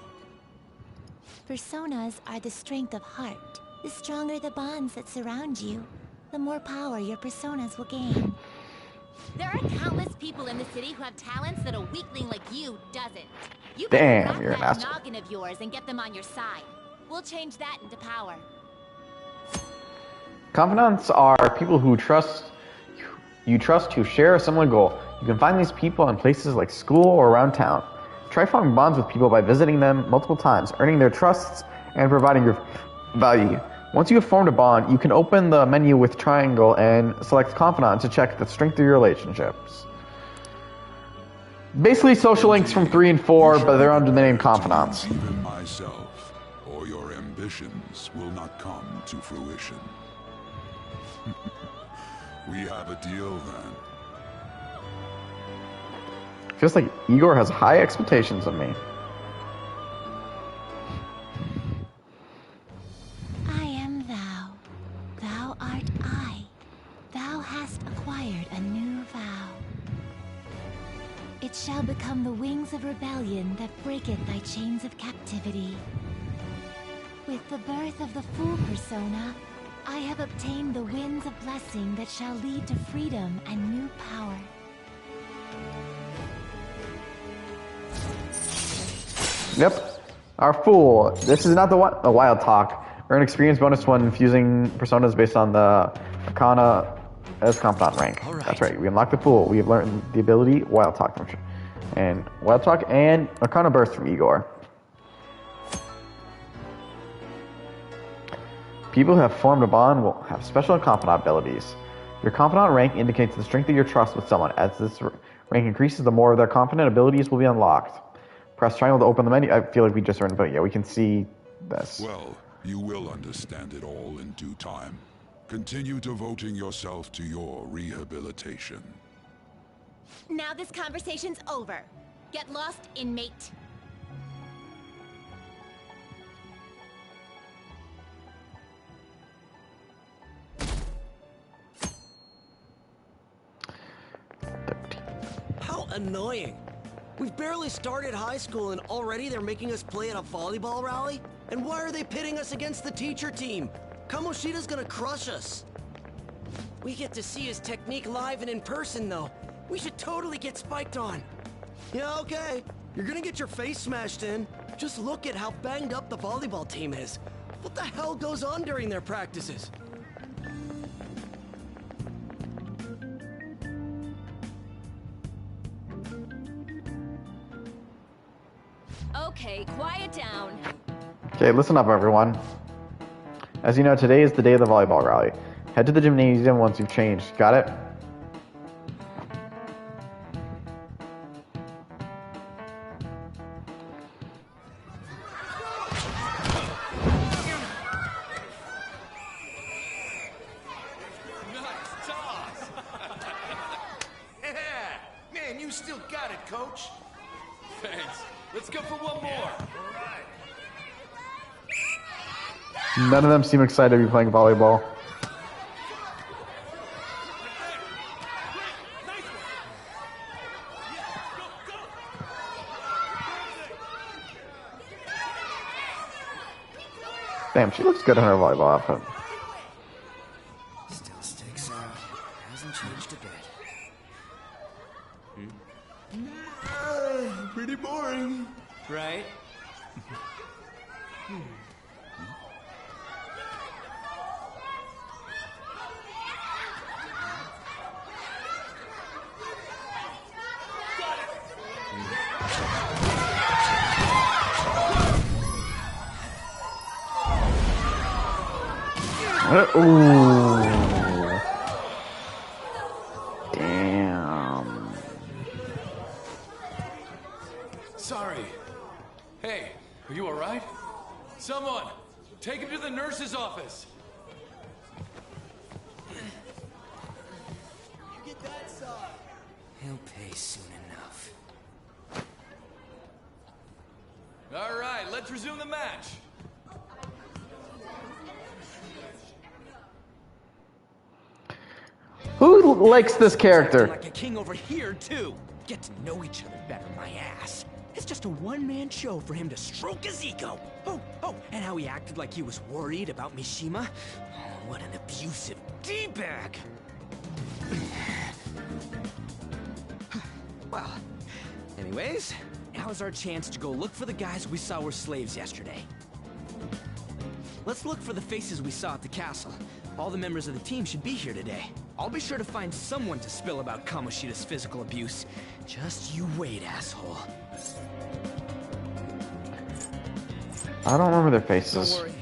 Personas are the strength of heart. The stronger the bonds that surround you, the more power your personas will gain. There are countless people in the city who have talents that a weakling like you doesn't. You Damn, better you're an crack that asshole. noggin of yours and get them on your side. We'll change that into power. Confidants are people who you trust to share a similar goal. You can find these people in places like school or around town. Try forming bonds with people by visiting them multiple times, earning their trusts, and providing your value. Once you have formed a bond, you can open the menu with triangle and select confidant to check the strength of your relationships. Basically social links from 3 and 4, but they're under the name confidants. Even myself, or your ambitions, will not come to fruition. We have a deal then. Feels like Igor has high expectations of me. I am thou. Thou art I. Thou hast acquired a new vow. It shall become the wings of rebellion that breaketh thy chains of captivity. With the birth of the Fool persona, I have obtained the winds of blessing that shall lead to freedom and new power. Yep. Our Fool. This is not the Wild Talk. Earn experience bonus when infusing personas based on the Arcana as confidant rank. All right. That's right. We unlocked the Fool. We have learned the ability Wild Talk function. And Wild Talk and Arcana Burst from Igor. People who have formed a bond will have special confidant abilities. Your confidant rank indicates the strength of your trust with someone. As this rank increases, the more of their confident abilities will be unlocked. Press triangle to open the menu. I feel like we just learned, but yeah, we can see this. Well, you will understand it all in due time. Continue devoting yourself to your rehabilitation. Now this conversation's over. Get lost, inmate. How annoying. We've barely started high school and already they're making us play at a volleyball rally? And why are they pitting us against the teacher team? Kamoshida's gonna crush us. We get to see his technique live and in person though. We should totally get spiked on. Yeah, okay. You're gonna get your face smashed in. Just look at how banged up the volleyball team is. What the hell goes on during their practices? Okay, quiet down. Okay, listen up, everyone. As you know, today is the day of the volleyball rally. Head to the gymnasium once you've changed. Got it? Man, you still got it, coach. Thanks. Let's go for one more. None of them seem excited to be playing volleyball. Damn, she looks good in her volleyball outfit. Still sticks out. Hasn't changed a bit. Pretty boring. Right? Ooh. Damn. Sorry. Hey, are you alright? Someone, take him to the nurse's office. Get that side. He'll pay soon enough. All right, let's resume the match. Who likes this character? Like a king over here too. Get to know each other better, my ass. It's just a one-man show for him to stroke his ego. Oh, and how he acted like he was worried about Mishima. Oh, what an abusive D-bag. Well, anyways, now's our chance to go look for the guys we saw were slaves yesterday. Let's look for the faces we saw at the castle. All the members of the team should be here today. I'll be sure to find someone to spill about Kamoshida's physical abuse. Just you wait, asshole. I don't remember their faces. Don't worry,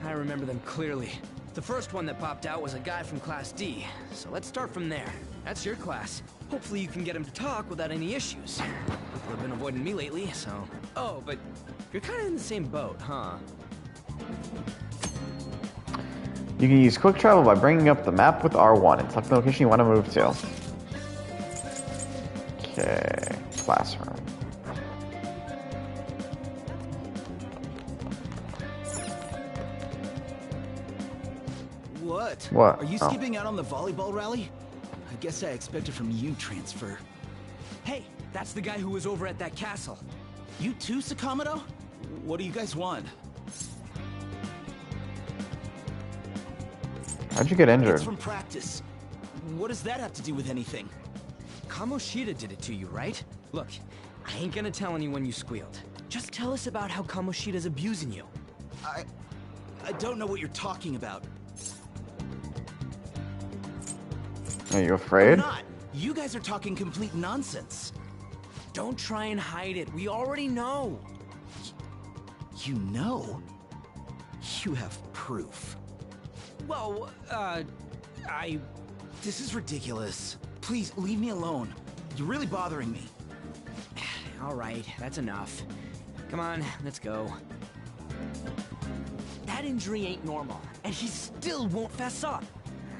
I remember them clearly. The first one that popped out was a guy from Class D, so let's start from there. That's your class. Hopefully you can get him to talk without any issues. People have been avoiding me lately, so... Oh, but you're kind of in the same boat, huh? You can use quick travel by bringing up the map with R1 and select the location you want to move to. Okay, classroom. What? What? Are you Oh. skipping out on the volleyball rally? I guess I expected from you transfer. Hey, that's the guy who was over at that castle. You too, Sakamoto? What do you guys want? How'd you get injured? It's from practice. What does that have to do with anything? Kamoshida did it to you, right? Look, I ain't gonna tell anyone you squealed. Just tell us about how Kamoshida's abusing you. I don't know what you're talking about. Are you afraid? I'm not. You guys are talking complete nonsense. Don't try and hide it. We already know. You know? You have proof. Well, This is ridiculous. Please, leave me alone. You're really bothering me. All right, that's enough. Come on, let's go. That injury ain't normal, and he still won't fess up.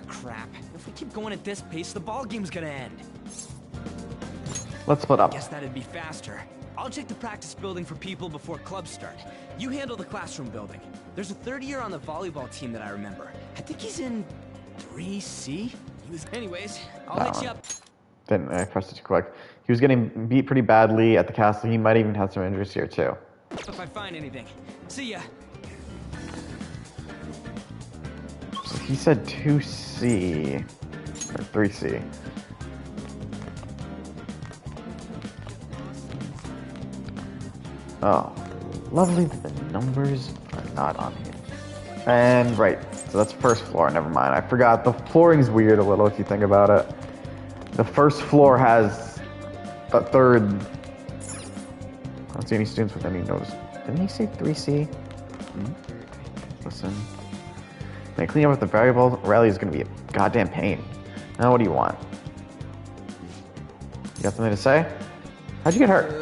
Crap. If we keep going at this pace, the ball game's gonna end. Let's split up. Guess that'd be faster. I'll check the practice building for people before clubs start. You handle the classroom building. There's a third year on the volleyball team that I remember. I think he's in 3C? Anyways, I'll hit you up. Didn't I pressed it too quick? He was getting beat pretty badly at the castle. He might even have some injuries here too. If I find anything. See ya. So he said 2C or 3C. Oh, lovely that the numbers are not on here. And right, so that's first floor. Never mind. I forgot. The flooring's weird a little if you think about it. The first floor has a third. I don't see any students with any notice. Didn't he say 3C? Listen. Man, cleaning up with the variable rally is going to be a goddamn pain. Now, what do you want? You got something to say? How'd you get hurt?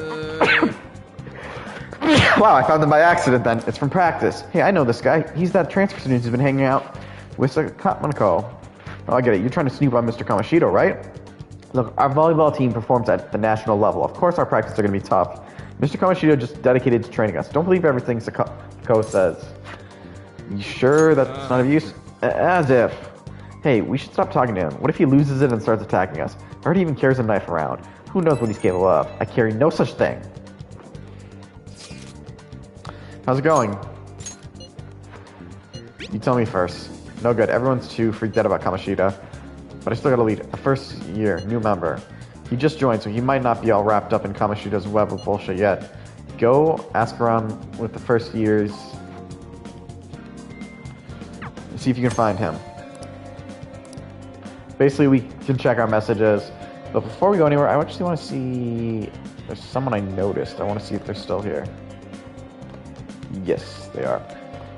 Wow, I found them by accident then. It's from practice. Hey, I know this guy. He's that transfer student who's been hanging out with Sakamoto. Oh, I get it. You're trying to snoop on Mr. Kamoshida, right? Look, our volleyball team performs at the national level. Of course our practices are going to be tough. Mr. Kamoshida just dedicated to training us. Don't believe everything Sako says. You sure that's not abuse? As if. Hey, we should stop talking to him. What if he loses it and starts attacking us? I heard he even carries a knife around. Who knows what he's capable of? I carry no such thing. How's it going? You tell me first. No good. Everyone's too freaked out about Kamoshida. But I still gotta lead. A first year, new member. He just joined, so he might not be all wrapped up in Kamoshida's web of bullshit yet. Go ask around with the first years. See if you can find him. Basically, we can check our messages. But before we go anywhere, I actually want to see... There's someone I noticed. I want to see if they're still here. Yes, they are.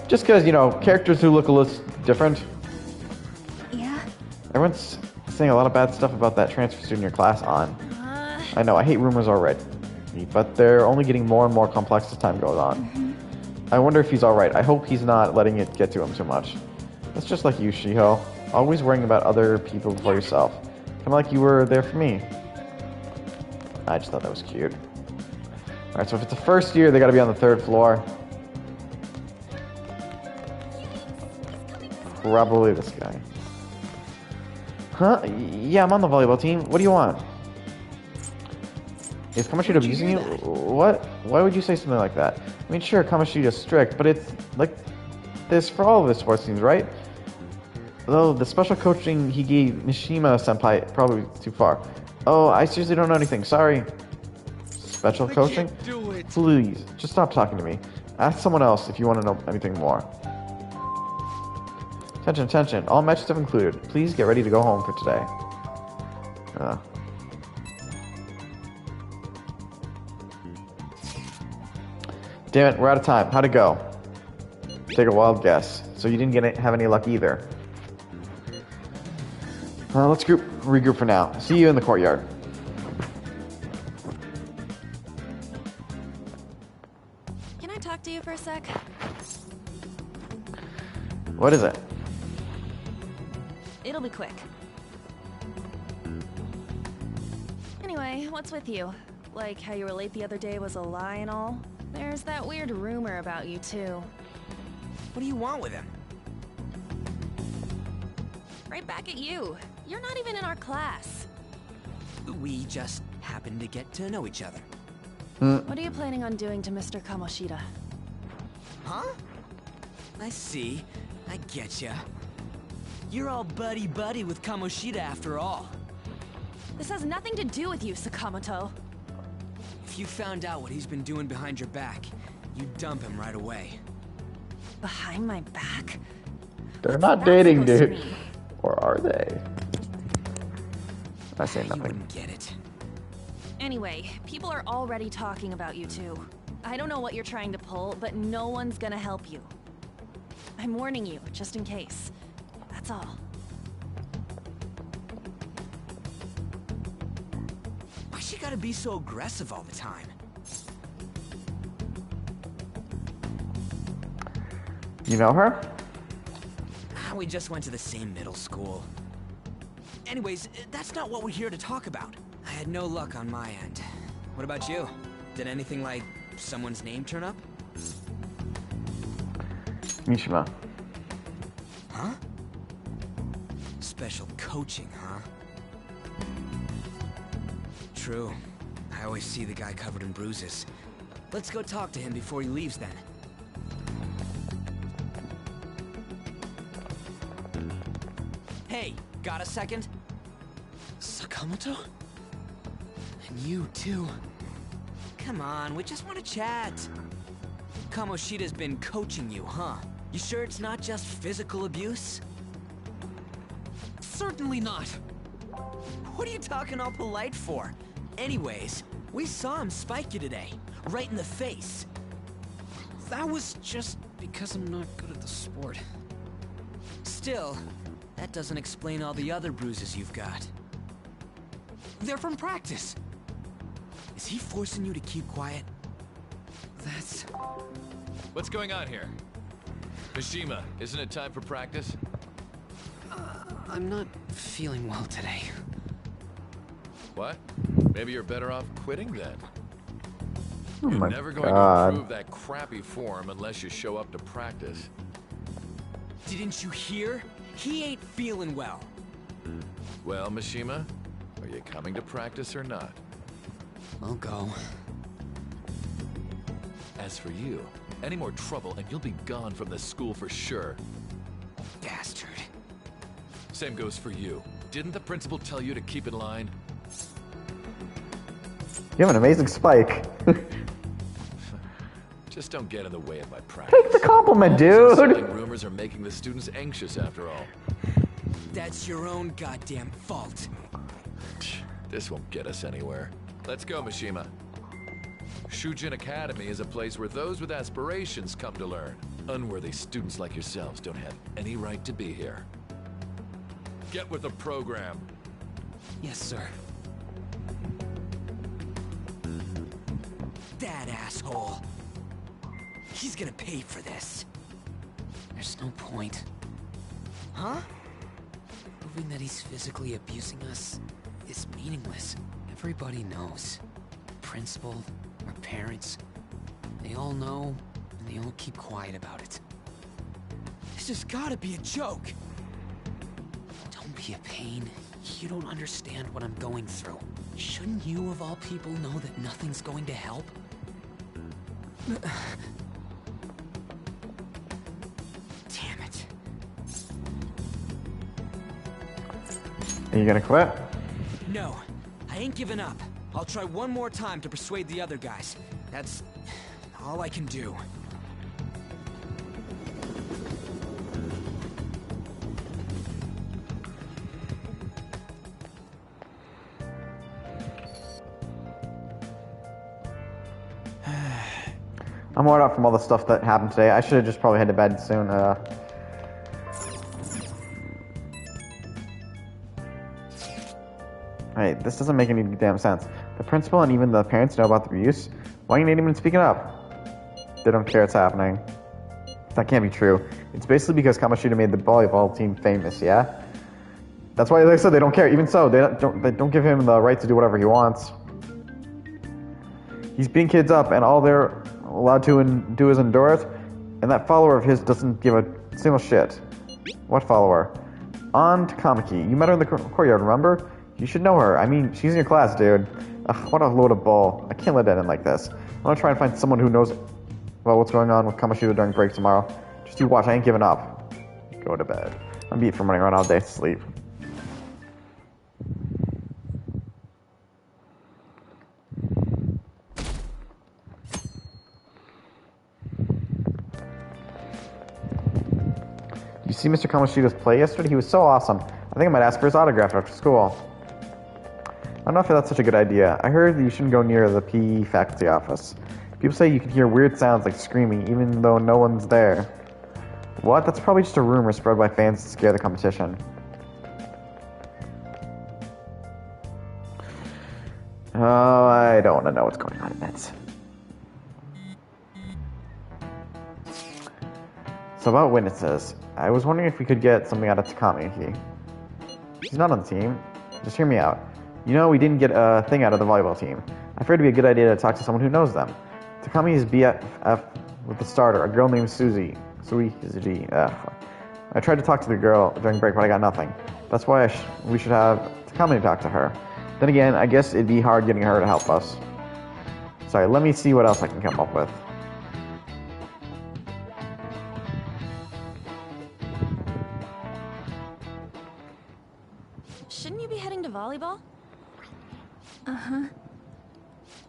Just because, you know, characters who look a little different. Yeah? Everyone's saying a lot of bad stuff about that transfer student in your class on. I know, I hate rumors already. But they're only getting more and more complex as time goes on. I wonder if he's alright. I hope he's not letting it get to him too much. That's just like you, Shiho. Always worrying about other people before yourself. Kind of like you were there for me. I just thought that was cute. Alright, so if it's the first year, they gotta be on the 3rd floor. Probably this guy. Huh? Yeah, I'm on the volleyball team. What do you want? Is Kamoshida abusing you? What? Why would you say something like that? I mean, sure, Kamoshida's strict, but it's like this for all of his sports teams, right? Though the special coaching he gave Mishima-senpai probably too far. Oh, I seriously don't know anything. Sorry. Special coaching? Please, just stop talking to me. Ask someone else if you want to know anything more. Attention, attention. All matches have concluded. Please get ready to go home for today. Damn it, we're out of time. How'd it go? Take a wild guess. So you didn't have any luck either. Let's regroup for now. See you in the courtyard. Can I talk to you for a sec? What is it? It'll be quick. Anyway, what's with you? Like how you were late the other day was a lie and all? There's that weird rumor about you too. What do you want with him? Right back at you. You're not even in our class. We just happen to get to know each other. What are you planning on doing to Mr. Kamoshida? Huh? I see. I getcha. You're all buddy-buddy with Kamoshida after all. This has nothing to do with you, Sakamoto. If you found out what he's been doing behind your back, you'd dump him right away. Behind my back? They're not dating, dude. Or are they? I say nothing. You wouldn't get it. Anyway, people are already talking about you two. I don't know what you're trying to pull, but no one's gonna help you. I'm warning you, just in case. That's all. Why's she gotta be so aggressive all the time? You know her? We just went to the same middle school. Anyways, that's not what we're here to talk about. I had no luck on my end. What about you? Did anything like someone's name turn up? Mishima. Huh? Special coaching, huh? True. I always see the guy covered in bruises. Let's go talk to him before he leaves then. Hey, got a second? Sakamoto? And you too. Come on, we just want to chat. Kamoshida's been coaching you, huh? You sure it's not just physical abuse? Certainly not. What are you talking all polite for? Anyways, we saw him spike you today, right in the face. That was just because I'm not good at the sport. Still, that doesn't explain all the other bruises you've got. They're from practice. Is he forcing you to keep quiet? That's... What's going on here? Mishima, isn't it time for practice? I'm not feeling well today. What? Maybe you're better off quitting then. Oh You're my never going God. to improve that crappy form unless you show up to practice. Didn't you hear? He ain't feeling well. Well, Mishima, are you coming to practice or not? I'll go. As for you, any more trouble and you'll be gone from this school for sure. Bastard. Same goes for you. Didn't the principal tell you to keep in line? You have an amazing spike. Just don't get in the way of my practice. Take the compliment, All these dude. rumors are making the students anxious after all. That's your own goddamn fault. This won't get us anywhere. Let's go, Mishima. Shujin Academy is a place where those with aspirations come to learn. Unworthy students like yourselves don't have any right to be here. Get with the program. Yes, sir. That asshole. He's gonna pay for this. There's no point. Huh? Proving that he's physically abusing us is meaningless. Everybody knows. principal, our parents, they all know, and they all keep quiet about it. This has gotta be a joke. Don't be a pain. You don't understand what I'm going through. Shouldn't you, of all people, know that nothing's going to help? Damn it. Are you gonna quit? No, I ain't giving up. I'll try one more time to persuade the other guys. That's all I can do. I'm worn out from all the stuff that happened today. I should have just probably head to bed soon. Hey, this doesn't make any damn sense. The principal and even the parents know about the abuse. Why ain't anyone speaking up? They don't care it's happening. That can't be true. It's basically because Kamoshida made the volleyball team famous, yeah? That's why they said they don't care. Even so, they don't give him the right to do whatever he wants. He's beating kids up, and all they're allowed to do is endure it, and that follower of his doesn't give a single shit. What follower? On to Kamiki. You met her in the courtyard, remember? You should know her. I mean, she's in your class, dude. Ugh, what a load of bull. I can't let that end like this. I'm gonna try and find someone who knows about what's going on with Kamoshida during break tomorrow. Just you watch, I ain't giving up. Go to bed. I'm beat from running around all day to sleep. You see Mr. Kamoshida's play yesterday? He was so awesome. I think I might ask for his autograph after school. I don't know if that's such a good idea. I heard that you shouldn't go near the PE faculty office. People say you can hear weird sounds like screaming even though no one's there. What? That's probably just a rumor spread by fans to scare the competition. Oh, I don't want to know what's going on in that. So about witnesses, I was wondering if we could get something out of Takami. She's not on the team. Just hear me out. You know, we didn't get a thing out of the volleyball team. I figured it'd be a good idea to talk to someone who knows them. Takami is BFF with the starter, a girl named Suzy. I tried to talk to the girl during break, but I got nothing. That's why we should have Takami talk to her. Then again, I guess it'd be hard getting her to help us. Sorry, let me see what else I can come up with. Shouldn't you be heading to volleyball? Uh-huh.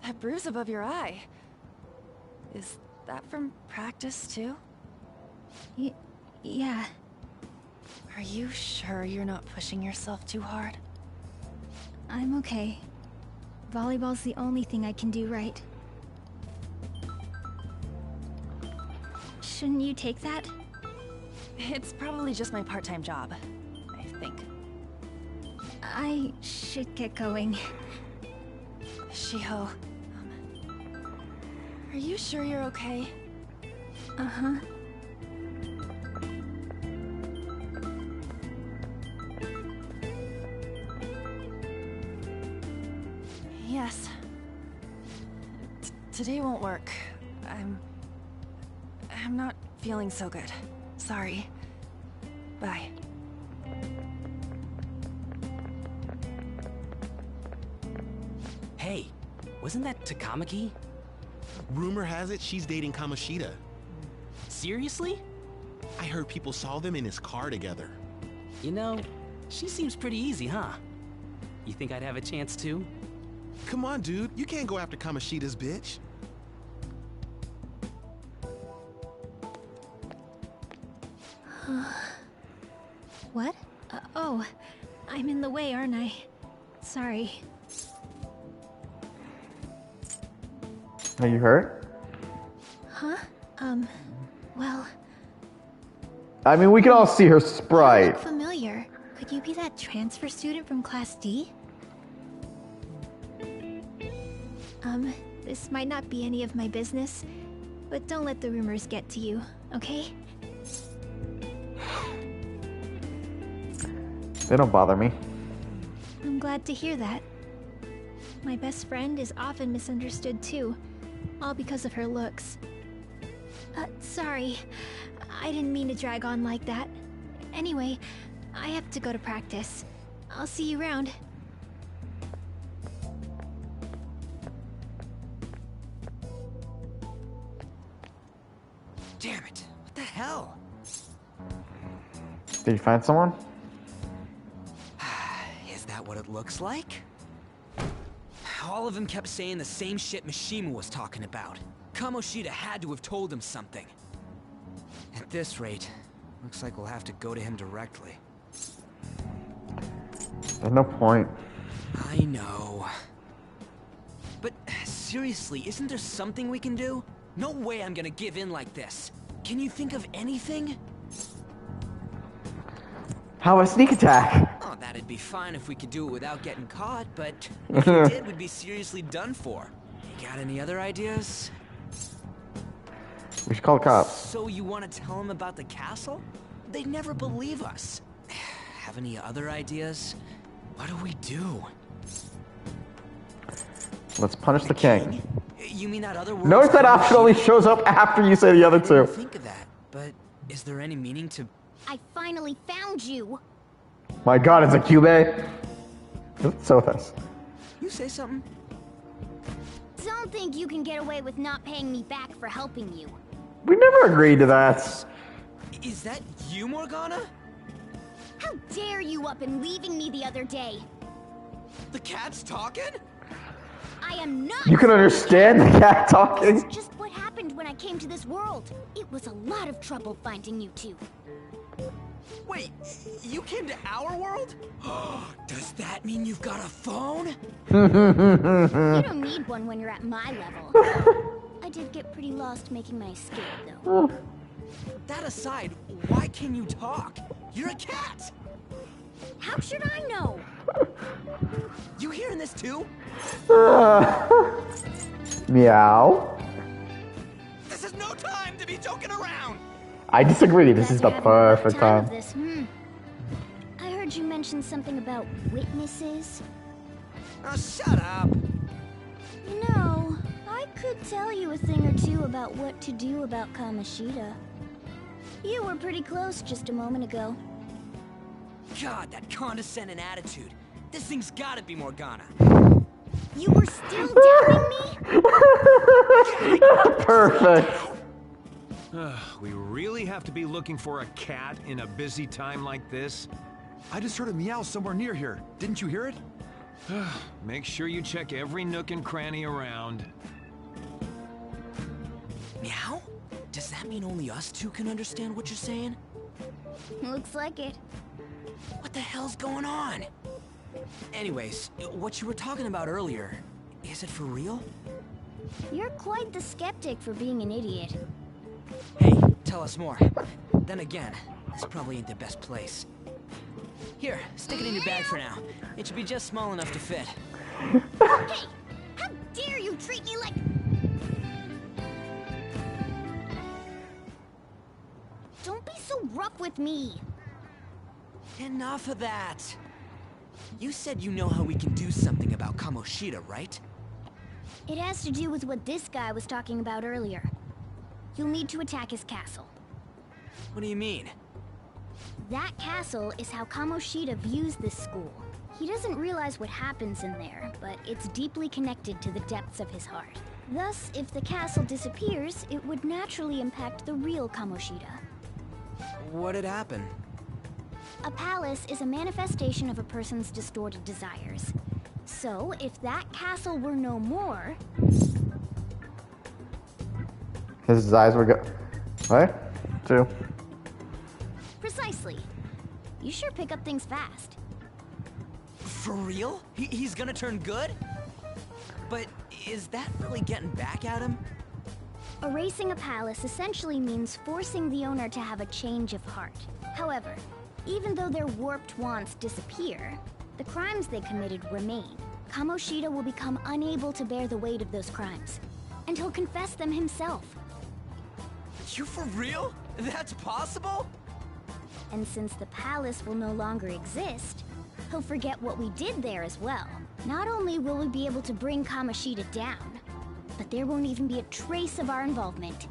That bruise above your eye. Is that from practice, too? Yeah. Are you sure you're not pushing yourself too hard? I'm okay. Volleyball's the only thing I can do right. Shouldn't you take that? It's probably just my part-time job, I think. I should get going. Shiho, are you sure you're okay? Uh-huh. Yes. Today won't work. I'm not feeling so good. Sorry. Bye. Hey, wasn't that Takamaki? Rumor has it she's dating Kamoshida. Seriously? I heard people saw them in his car together. You know, she seems pretty easy, huh? You think I'd have a chance too? Come on, dude. You can't go after Kamoshida's bitch. What? Oh, I'm in the way, aren't I? Sorry. Are you hurt? Huh? Well... I mean, we can all see her sprite. Familiar. Could you be that transfer student from Class D? This might not be any of my business, but don't let the rumors get to you, okay? They don't bother me. I'm glad to hear that. My best friend is often misunderstood too, all because of her looks. Sorry. I didn't mean to drag on like that. Anyway, I have to go to practice. I'll see you around. Damn it. What the hell? Did you find someone? Is that what it looks like? All of them kept saying the same shit Mishima was talking about. Kamoshida had to have told him something. At this rate, looks like we'll have to go to him directly. There's no point. I know. But seriously, isn't there something we can do? No way I'm gonna give in like this. Can you think of anything? How about a sneak attack? Oh, that'd be fine if we could do it without getting caught, but if we did, we'd be seriously done for. You got any other ideas? We should call the cops. So you want to tell them about the castle? They'd never believe us. Have any other ideas? What do we do? Let's punish the king. You mean that other word? Notice that option only shows up after you say the other two. Think of that, but is there any meaning to... I finally found you. My god, it's a Cube. So with us. You say something? Don't think you can get away with not paying me back for helping you. We never agreed to that. Is that you, Morgana? How dare you up and leaving me the other day? The cat's talking? I am not. You can understand the cat talking? It's just what happened when I came to this world. It was a lot of trouble finding you two. Wait, you came to our world? Does that mean you've got a phone? You don't need one when you're at my level. I did get pretty lost making my escape, though. That aside, why can you talk? You're a cat! How should I know? You hearing this too? Meow. This is no time to be joking around! I disagree. This is the perfect time. I heard you mention something about witnesses. Oh, shut up! You know, I could tell you a thing or two about what to do about Kamoshida. You were pretty close just a moment ago. God, that condescending attitude. This thing's gotta be Morgana. You were still doubting me? Perfect. We really have to be looking for a cat in a busy time like this? I just heard a meow somewhere near here. Didn't you hear it? Make sure you check every nook and cranny around. Meow? Does that mean only us two can understand what you're saying? Looks like it. What the hell's going on? Anyways, what you were talking about earlier, is it for real? You're quite the skeptic for being an idiot. Hey, tell us more. Then again, this probably ain't the best place. Here, stick it in your bag for now. It should be just small enough to fit. Hey! How dare you treat me like... Don't be so rough with me! Enough of that! You said you know how we can do something about Kamoshida, right? It has to do with what this guy was talking about earlier. You'll need to attack his castle. What do you mean? That castle is how Kamoshida views this school. He doesn't realize what happens in there, but it's deeply connected to the depths of his heart. Thus, if the castle disappears, it would naturally impact the real Kamoshida. What'd happen? A palace is a manifestation of a person's distorted desires. So, if that castle were no more... His eyes were go... What? Two. Precisely. You sure pick up things fast. For real? He's gonna turn good? But is that really getting back at him? Erasing a palace essentially means forcing the owner to have a change of heart. However, even though their warped wants disappear, the crimes they committed remain. Kamoshida will become unable to bear the weight of those crimes, and he'll confess them himself. You for real? That's possible? And since the palace will no longer exist, he'll forget what we did there as well. Not only will we be able to bring Kamoshida down, but there won't even be a trace of our involvement.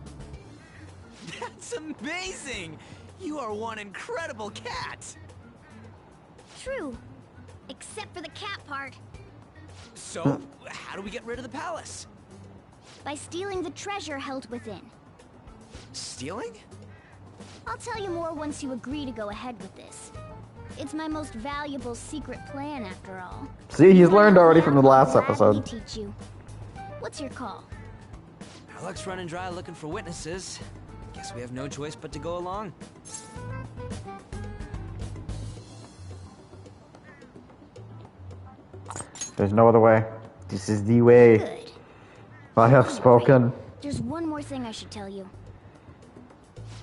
That's amazing! You are one incredible cat! True. Except for the cat part. So, how do we get rid of the palace? By stealing the treasure held within. Stealing? I'll tell you more once you agree to go ahead with this. It's my most valuable secret plan, after all. See, he's learned already from the last I'll gladly episode. teach you. What's your call? Our luck's running dry looking for witnesses. Guess we have no choice but to go along. There's no other way. This is the way. Good. I have spoken. There's one more thing I should tell you.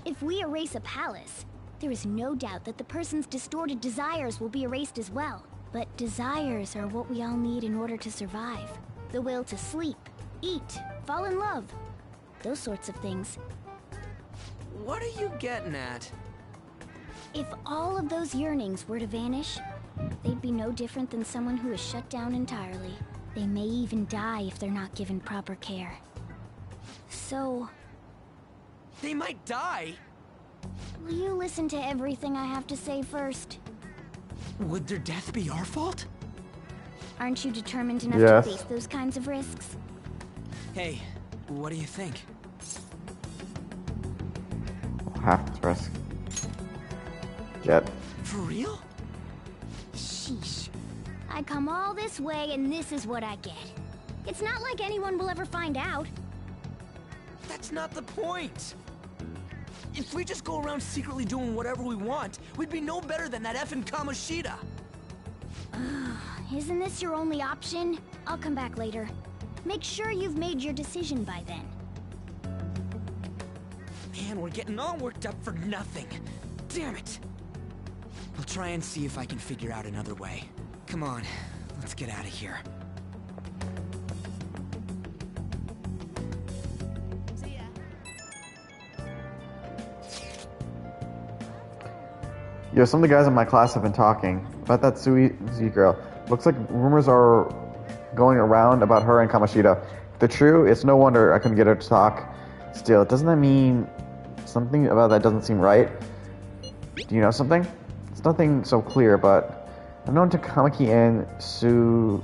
If we erase a palace, there is no doubt that the person's distorted desires will be erased as well. But desires are what we all need in order to survive. The will to sleep, eat, fall in love. Those sorts of things. What are you getting at? If all of those yearnings were to vanish, they'd be no different than someone who is shut down entirely. They may even die if they're not given proper care. So... They might die? will you listen to everything I have to say first? Would their death be our fault? Aren't you determined enough Yes. to face those kinds of risks? Hey, what do you think? Half this risk. Jet. For real? Sheesh. I come all this way and this is what I get. It's not like anyone will ever find out. That's not the point. If we just go around secretly doing whatever we want, we'd be no better than that effing Kamoshida. Isn't this your only option? I'll come back later. Make sure you've made your decision by then. Man, we're getting all worked up for nothing. Damn it. I'll try and see if I can figure out another way. Come on, let's get out of here. Yo, some of the guys in my class have been talking about that Suzy girl. Looks like rumors are going around about her and Kamoshida. If they're true, it's no wonder I couldn't get her to talk. Still, doesn't that mean something about that doesn't seem right? Do you know something? It's nothing so clear, but I've known Takamaki and Suichi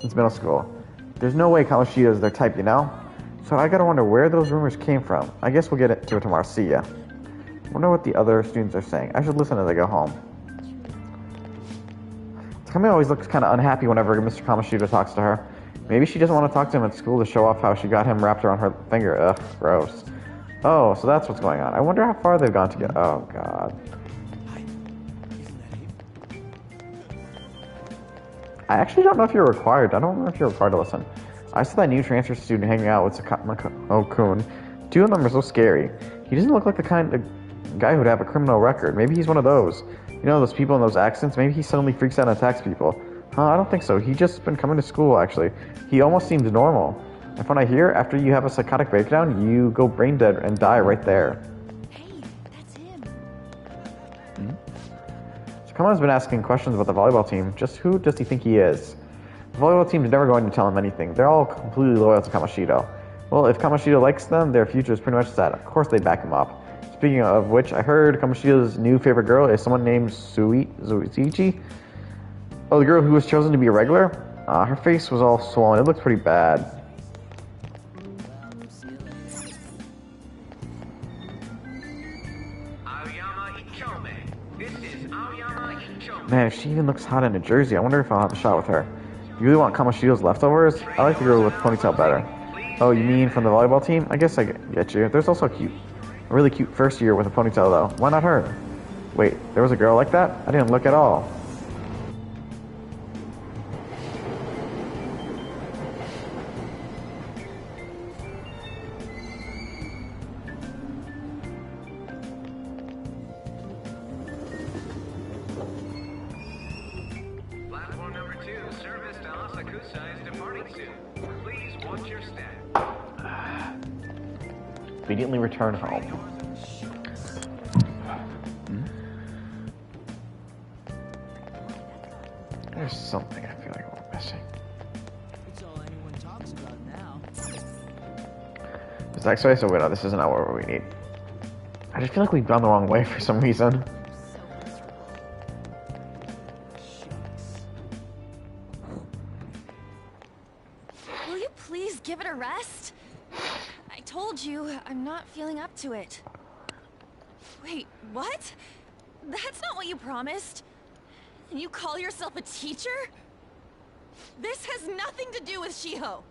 since middle school. There's no way Kamoshida is their type, you know? So I gotta wonder where those rumors came from. I guess we'll get into it tomorrow. See ya. Wonder what the other students are saying. I should listen as I go home. Takami always looks kind of unhappy whenever Mr. Kamoshida talks to her. Maybe she doesn't want to talk to him at school to show off how she got him wrapped around her finger. Ugh, gross. Oh, so that's what's going on. I wonder how far they've gone together. Oh, God. I actually don't know if you're required. I don't know if you're required to listen. I saw that new transfer student hanging out with Sakamo-kun. Two of them are so scary. He doesn't look like the kind of guy who'd have a criminal record. Maybe he's one of those. You know, those people in those accents? Maybe he suddenly freaks out and attacks people. Huh, I don't think so. He just been coming to school, actually. He almost seems normal. And from what I hear, after you have a psychotic breakdown, you go brain dead and die right there. Hey, that's him. So Kamo's been asking questions about the volleyball team. Just who does he think he is? The volleyball team's never going to tell him anything. They're all completely loyal to Kamoshida. Well, if Kamoshida likes them, their future is pretty much set. Of course they back him up. Speaking of which, I heard Kamoshida's new favorite girl is someone named Suichi. Oh, the girl who was chosen to be a regular? Her face was all swollen. It looked pretty bad. Man, if she even looks hot in a jersey, I wonder if I'll have a shot with her. You really want Kamoshida's leftovers? I like the girl with ponytail better. Oh, you mean from the volleyball team? I guess I get you. There's also a really cute first year with a ponytail, though. Why not her? Wait, there was a girl like that? I didn't look at all. Platform number 2, service to Asakusa is departing soon. Please watch your step. Immediately return home. There's something I feel like we're missing. It's all anyone talks about now. Is that X-ray? So wait, no, this isn't what we need. I just feel like we've gone the wrong way for some reason. Will you please give it a rest? I told you, I'm not feeling up to it. Wait, what? That's not what you promised. And you call yourself a teacher? This has nothing to do with Shiho.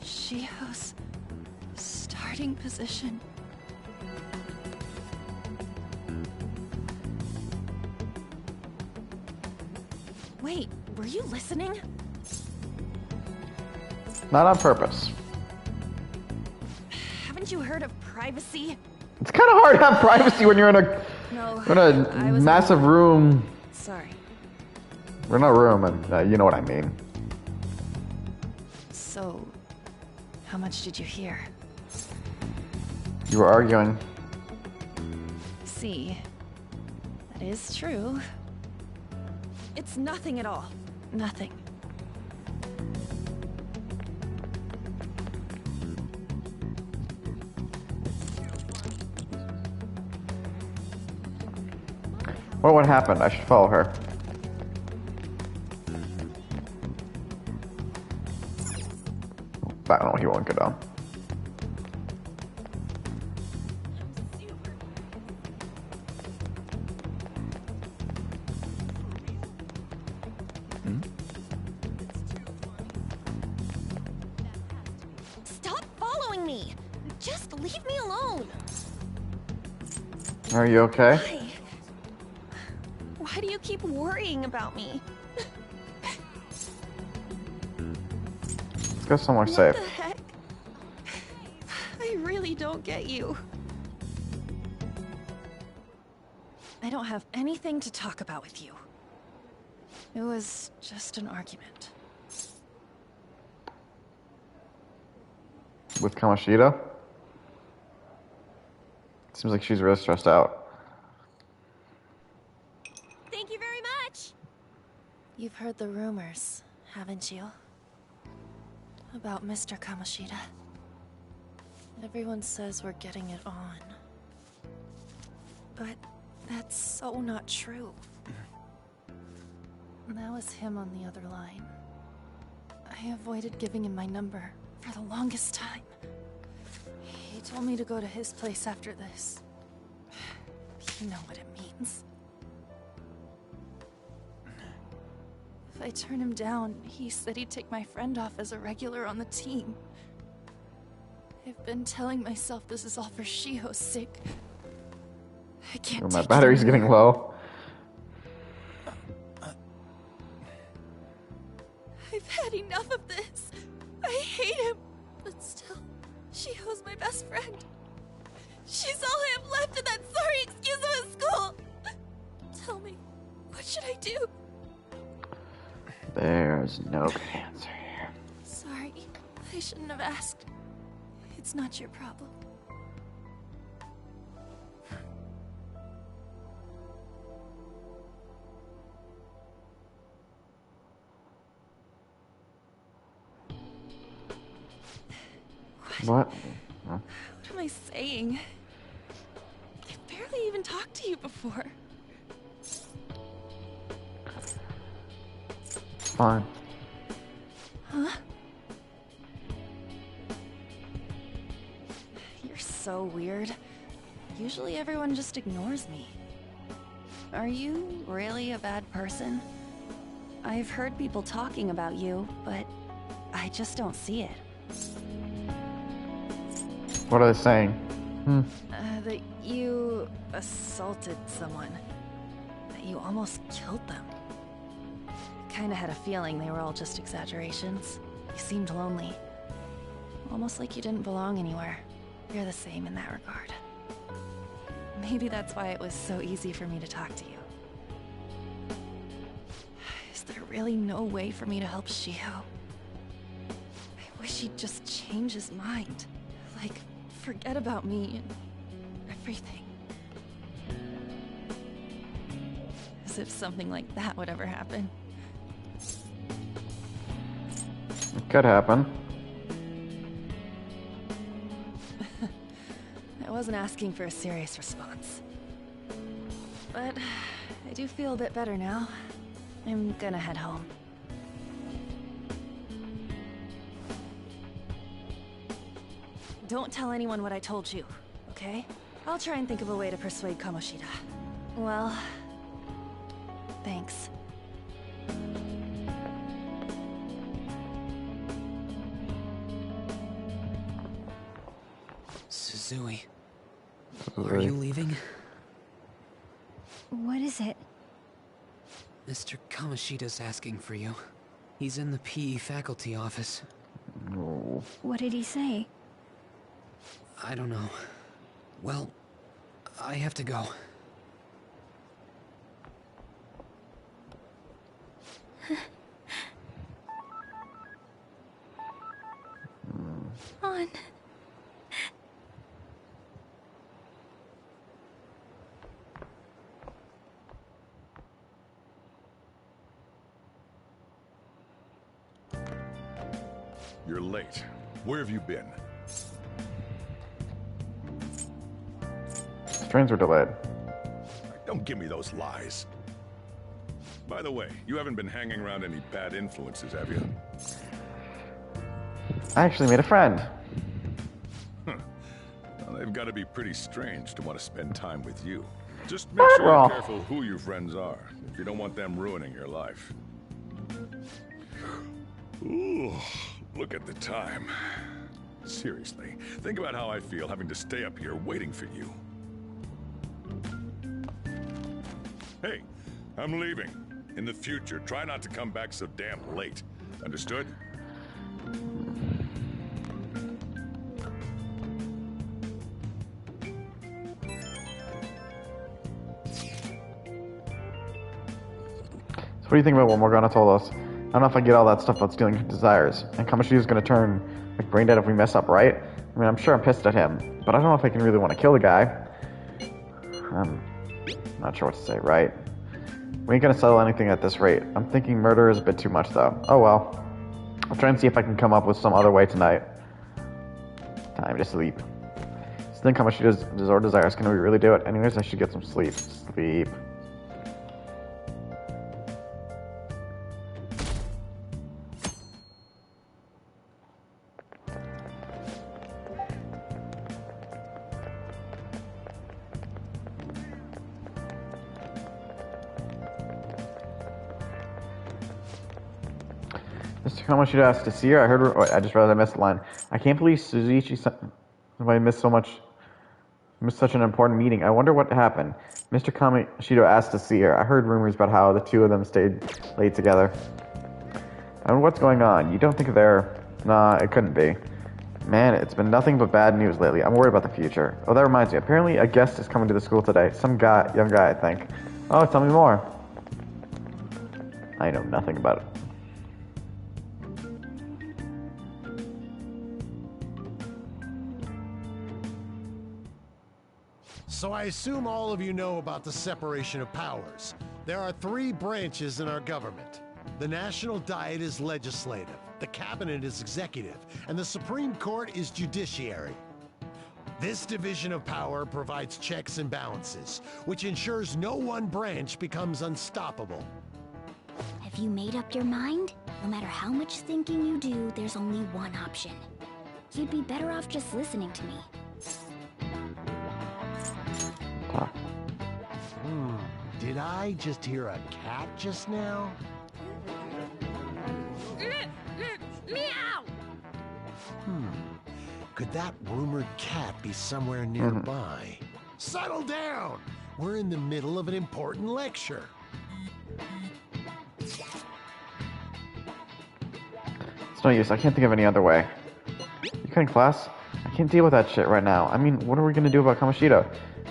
Shiho's starting position. Wait, were you listening? Not on purpose. Haven't you heard of privacy? It's kind of hard to have privacy when you're in a massive room. Sorry. We're in a room, and you know what I mean. So, how much did you hear? You were arguing. See, that is true. It's nothing at all. Nothing. What happened? I should follow her. I don't know, he won't go down. Stop following me! Just leave me alone! Are you okay? Why do you keep worrying about me? Let's go somewhere safe. What the heck? I really don't get you. I don't have anything to talk about with you. It was just an argument. With Kamoshida? Seems like she's really stressed out. Thank you very much! You've heard the rumors, haven't you? About Mr. Kamoshida. Everyone says we're getting it on. But that's so not true. That was him on the other line. I avoided giving him my number for the longest time. He told me to go to his place after this. You know what it means. If I turn him down, he said he'd take my friend off as a regular on the team. I've been telling myself this is all for Shiho's sake. I can't My take battery's it getting anymore. low. I've had enough of this. I hate him. But still, Shiho's my best friend. She's all I have left in that sorry excuse of a school. Tell me, what should I do? There's no good answer here. Sorry, I shouldn't have asked. It's not your problem. What? What am I saying? I've barely even talked to you before. It's fine. Huh? You're so weird. Usually everyone just ignores me. Are you really a bad person? I've heard people talking about you, but I just don't see it. What are they saying? That you assaulted someone. That you almost killed them. Kinda had a feeling they were all just exaggerations. You seemed lonely. Almost like you didn't belong anywhere. You're the same in that regard. Maybe that's why it was so easy for me to talk to you. Is there really no way for me to help Shiho? I wish he'd just change his mind. Like, forget about me and everything. As if something like that would ever happen. It could happen. I wasn't asking for a serious response. But I do feel a bit better now. I'm gonna head home. Don't tell anyone what I told you, okay? I'll try and think of a way to persuade Kamoshida. Well, thanks. Suzui, are you leaving? What is it? Mr. Kamoshida's asking for you. He's in the PE faculty office. No. What did he say? I don't know. Well, I have to go. On. You're late. Where have you been? Trains were delayed. Don't give me those lies. By the way, you haven't been hanging around any bad influences, have you? I actually made a friend. Huh. Well, they've got to be pretty strange to want to spend time with you. Just make sure you're careful who your friends are, if you don't want them ruining your life. Ooh, look at the time. Seriously, think about how I feel having to stay up here waiting for you. Hey, I'm leaving. In the future, try not to come back so damn late. Understood? So what do you think about what Morgana told us? I don't know if I get all that stuff about stealing her desires. And Kamoshida's gonna turn like brain dead if we mess up, right? I mean, I'm sure I'm pissed at him, but I don't know if I can really want to kill the guy. I'm not sure what to say, right? We ain't gonna settle anything at this rate. I'm thinking murder is a bit too much, though. Oh well. I'll try and see if I can come up with some other way tonight. Time to sleep. So then Kamoshida's desires. Can we really do it? Anyways, I should get some sleep. Sleep. Mr. Kamoshida asked to see her. I heard her. Oh, I just realized I missed the line. I can't believe Suzuichi somebody missed such an important meeting. I wonder what happened. Mr. Kamoshida asked to see her. I heard rumors about how the two of them stayed late together. I wonder what's going on. You don't think they're... Nah, it couldn't be. Man, it's been nothing but bad news lately. I'm worried about the future. Oh, that reminds me. Apparently a guest is coming to the school today. Some young guy, I think. Oh, tell me more. I know nothing about it. So I assume all of you know about the separation of powers. There are 3 branches in our government. The National Diet is legislative, the Cabinet is executive, and the Supreme Court is judiciary. This division of power provides checks and balances, which ensures no one branch becomes unstoppable. Have you made up your mind? No matter how much thinking you do, there's only one option. You'd be better off just listening to me. Did I just hear a cat just now? Meow! Could that rumored cat be somewhere nearby? Settle down! We're in the middle of an important lecture. It's no use. I can't think of any other way. You cutting class? I can't deal with that shit right now. I mean, what are we gonna do about Kamoshida?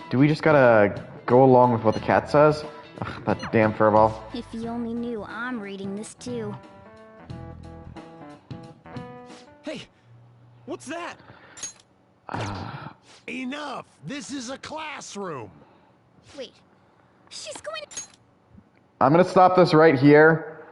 Do we just gotta go along with what the cat says? Ugh, that damn furball. If you only knew I'm reading this too. Hey, what's that? Enough! This is a classroom! Wait. She's going to... I'm gonna stop this right here.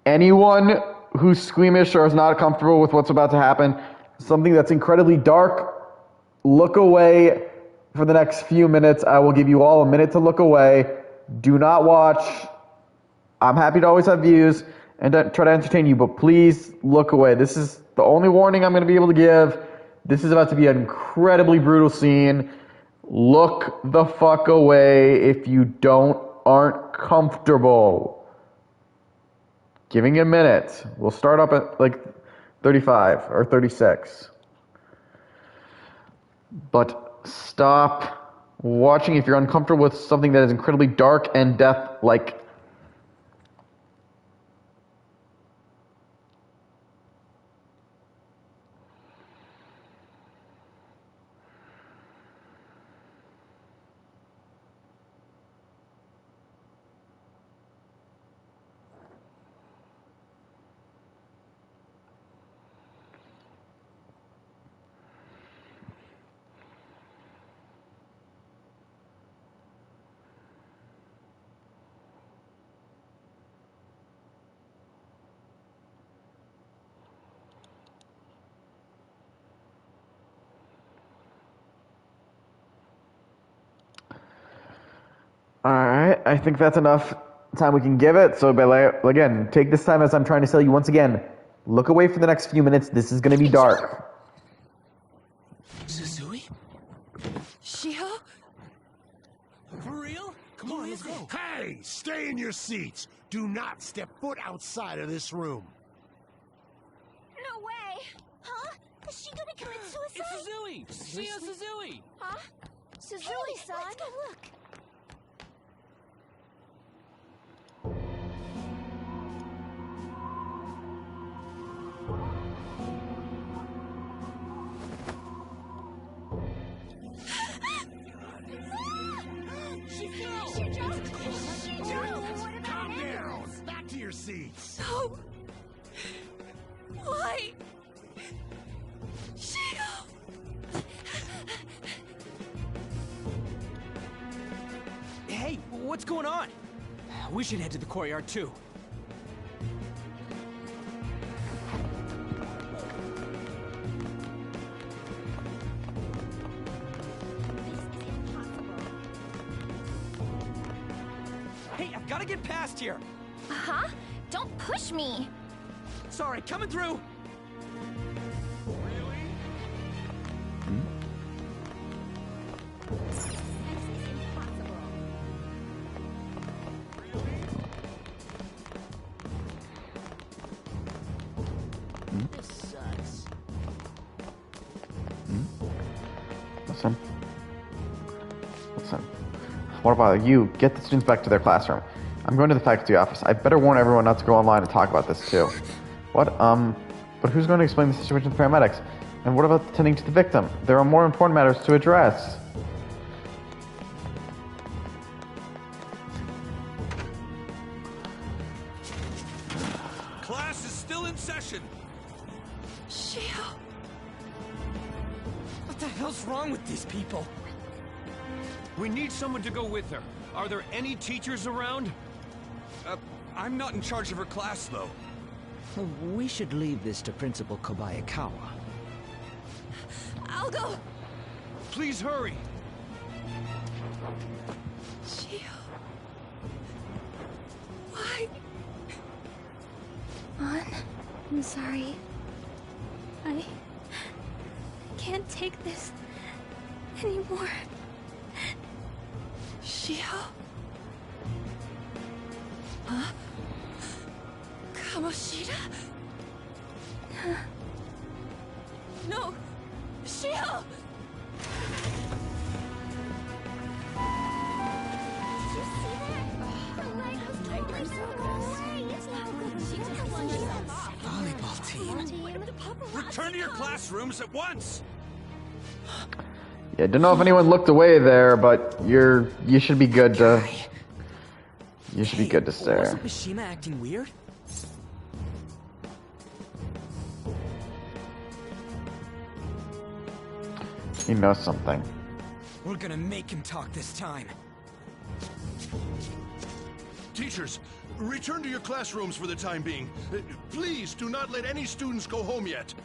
Anyone who's squeamish or is not comfortable with what's about to happen, something that's incredibly dark, look away for the next few minutes. I will give you all a minute to look away. Do not watch. I'm happy to always have views and try to entertain you, but please look away. This is the only warning I'm going to be able to give. This is about to be an incredibly brutal scene. Look the fuck away if you aren't comfortable. Giving you a minute. We'll start up at like 35 or 36. But stop watching if you're uncomfortable with something that is incredibly dark and death-like. Alright, I think that's enough time we can give it. So, again, take this time as I'm trying to tell you once again. Look away for the next few minutes. This is going to be dark. Suzui? Shiho? For real? Come on, let's go. Hey, stay in your seats. Do not step foot outside of this room. No way! Huh? Is she gonna commit suicide? It's Suzui! Shio Suzui! Huh? Suzui-san? Let's go look. Calm down. Back to your seats. No. Why? Shio. Hey, what's going on? We should head to the courtyard too. Hey, I've got to get past here. Huh? Don't push me. Sorry, coming through. This sucks. Listen. What about you? Get the students back to their classroom. I'm going to the faculty office. I better warn everyone not to go online and talk about this too. What? But who's going to explain the situation to the paramedics? And what about attending to the victim? There are more important matters to address. Class is still in session. Shio. What the hell's wrong with these people? We need someone to go with her. Are there any teachers around? I'm not in charge of her class, though. We should leave this to Principal Kobayakawa. I'll go. Please hurry. Shio. Why? An, I'm sorry. I can't take this anymore. Shio? Huh? Kamoshida? No! Shio! Volleyball team. Return to your classrooms at once. Yeah, don't know if anyone looked away there, but you should be good to. You should be good to stare. Wasn't Mishima acting weird? He knows something. We're gonna make him talk this time. Teachers, return to your classrooms for the time being. Please do not let any students go home yet.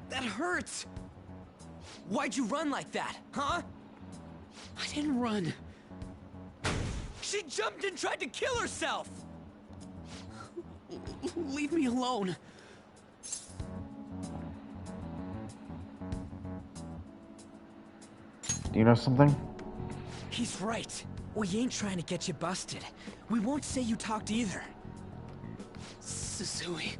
That hurts! Why'd you run like that, huh? I didn't run. She jumped and tried to kill herself! Leave me alone. Do you know something? He's right. We ain't trying to get you busted. We won't say you talked either. Suzui.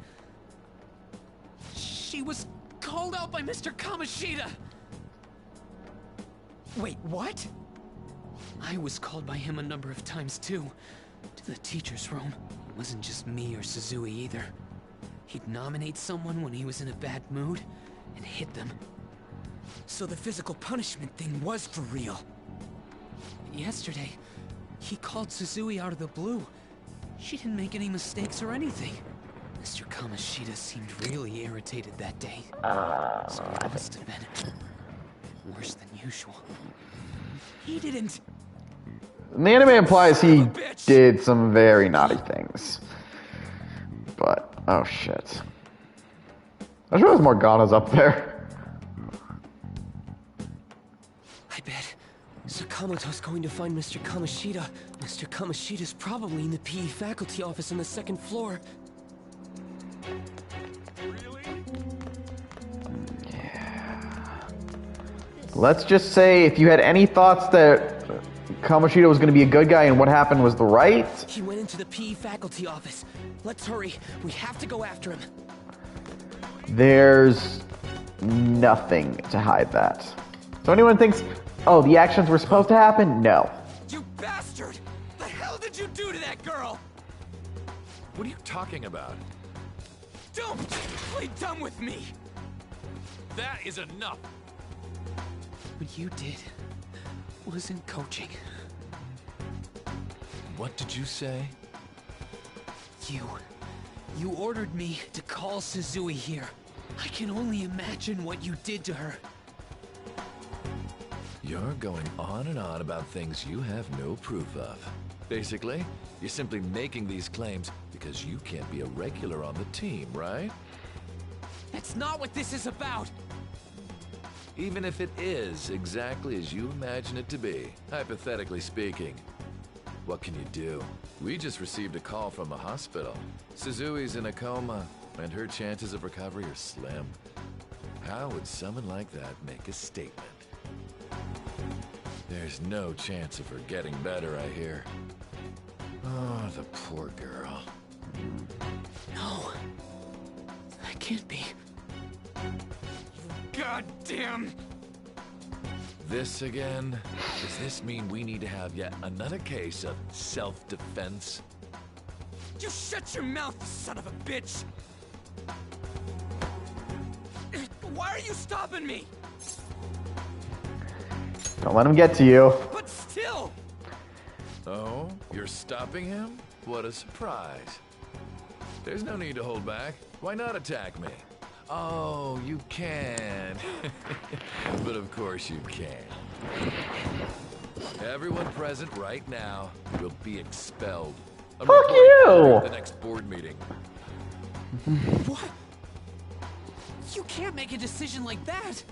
She was called out by Mr. Kamoshida! Wait, what? I was called by him a number of times too. To the teacher's room. It wasn't just me or Suzui either. He'd nominate someone when he was in a bad mood, and hit them. So the physical punishment thing was for real. Yesterday, he called Suzui out of the blue. She didn't make any mistakes or anything. Mr. Kamoshida seemed really irritated that day. So it must have been worse than usual. He didn't. The anime implies he did some very naughty things. But, oh shit. I wish there was more Ganas up there. I bet Sakamoto's going to find Mr. Kamoshida. Mr. Kamoshida's probably in the PE faculty office on the second floor. Let's just say if you had any thoughts that Kamoshida was going to be a good guy and what happened was the right. He went into the PE faculty office. Let's hurry. We have to go after him. There's nothing to hide that. So anyone thinks, oh, the actions were supposed to happen? No. You bastard! The hell did you do to that girl? What are you talking about? Don't play dumb with me! That is enough! What you did wasn't coaching. What did you say? You ordered me to call Suzui here. I can only imagine what you did to her. You're going on and on about things you have no proof of. Basically, you're simply making these claims because you can't be a regular on the team, right? That's not what this is about! Even if it is exactly as you imagine it to be, hypothetically speaking, what can you do? We just received a call from a hospital. Suzui's in a coma, and her chances of recovery are slim. How would someone like that make a statement? There's no chance of her getting better, I hear. Oh, the poor girl. No. That can't be. God damn! This again? Does this mean we need to have yet another case of self-defense? You shut your mouth, you son of a bitch! Why are you stopping me? Don't let him get to you. But still! Oh, you're stopping him? What a surprise. There's no need to hold back. Why not attack me? Oh, you can. But of course you can. Everyone present right now will be expelled. Fuck you! At the next board meeting. What? You can't make a decision like that!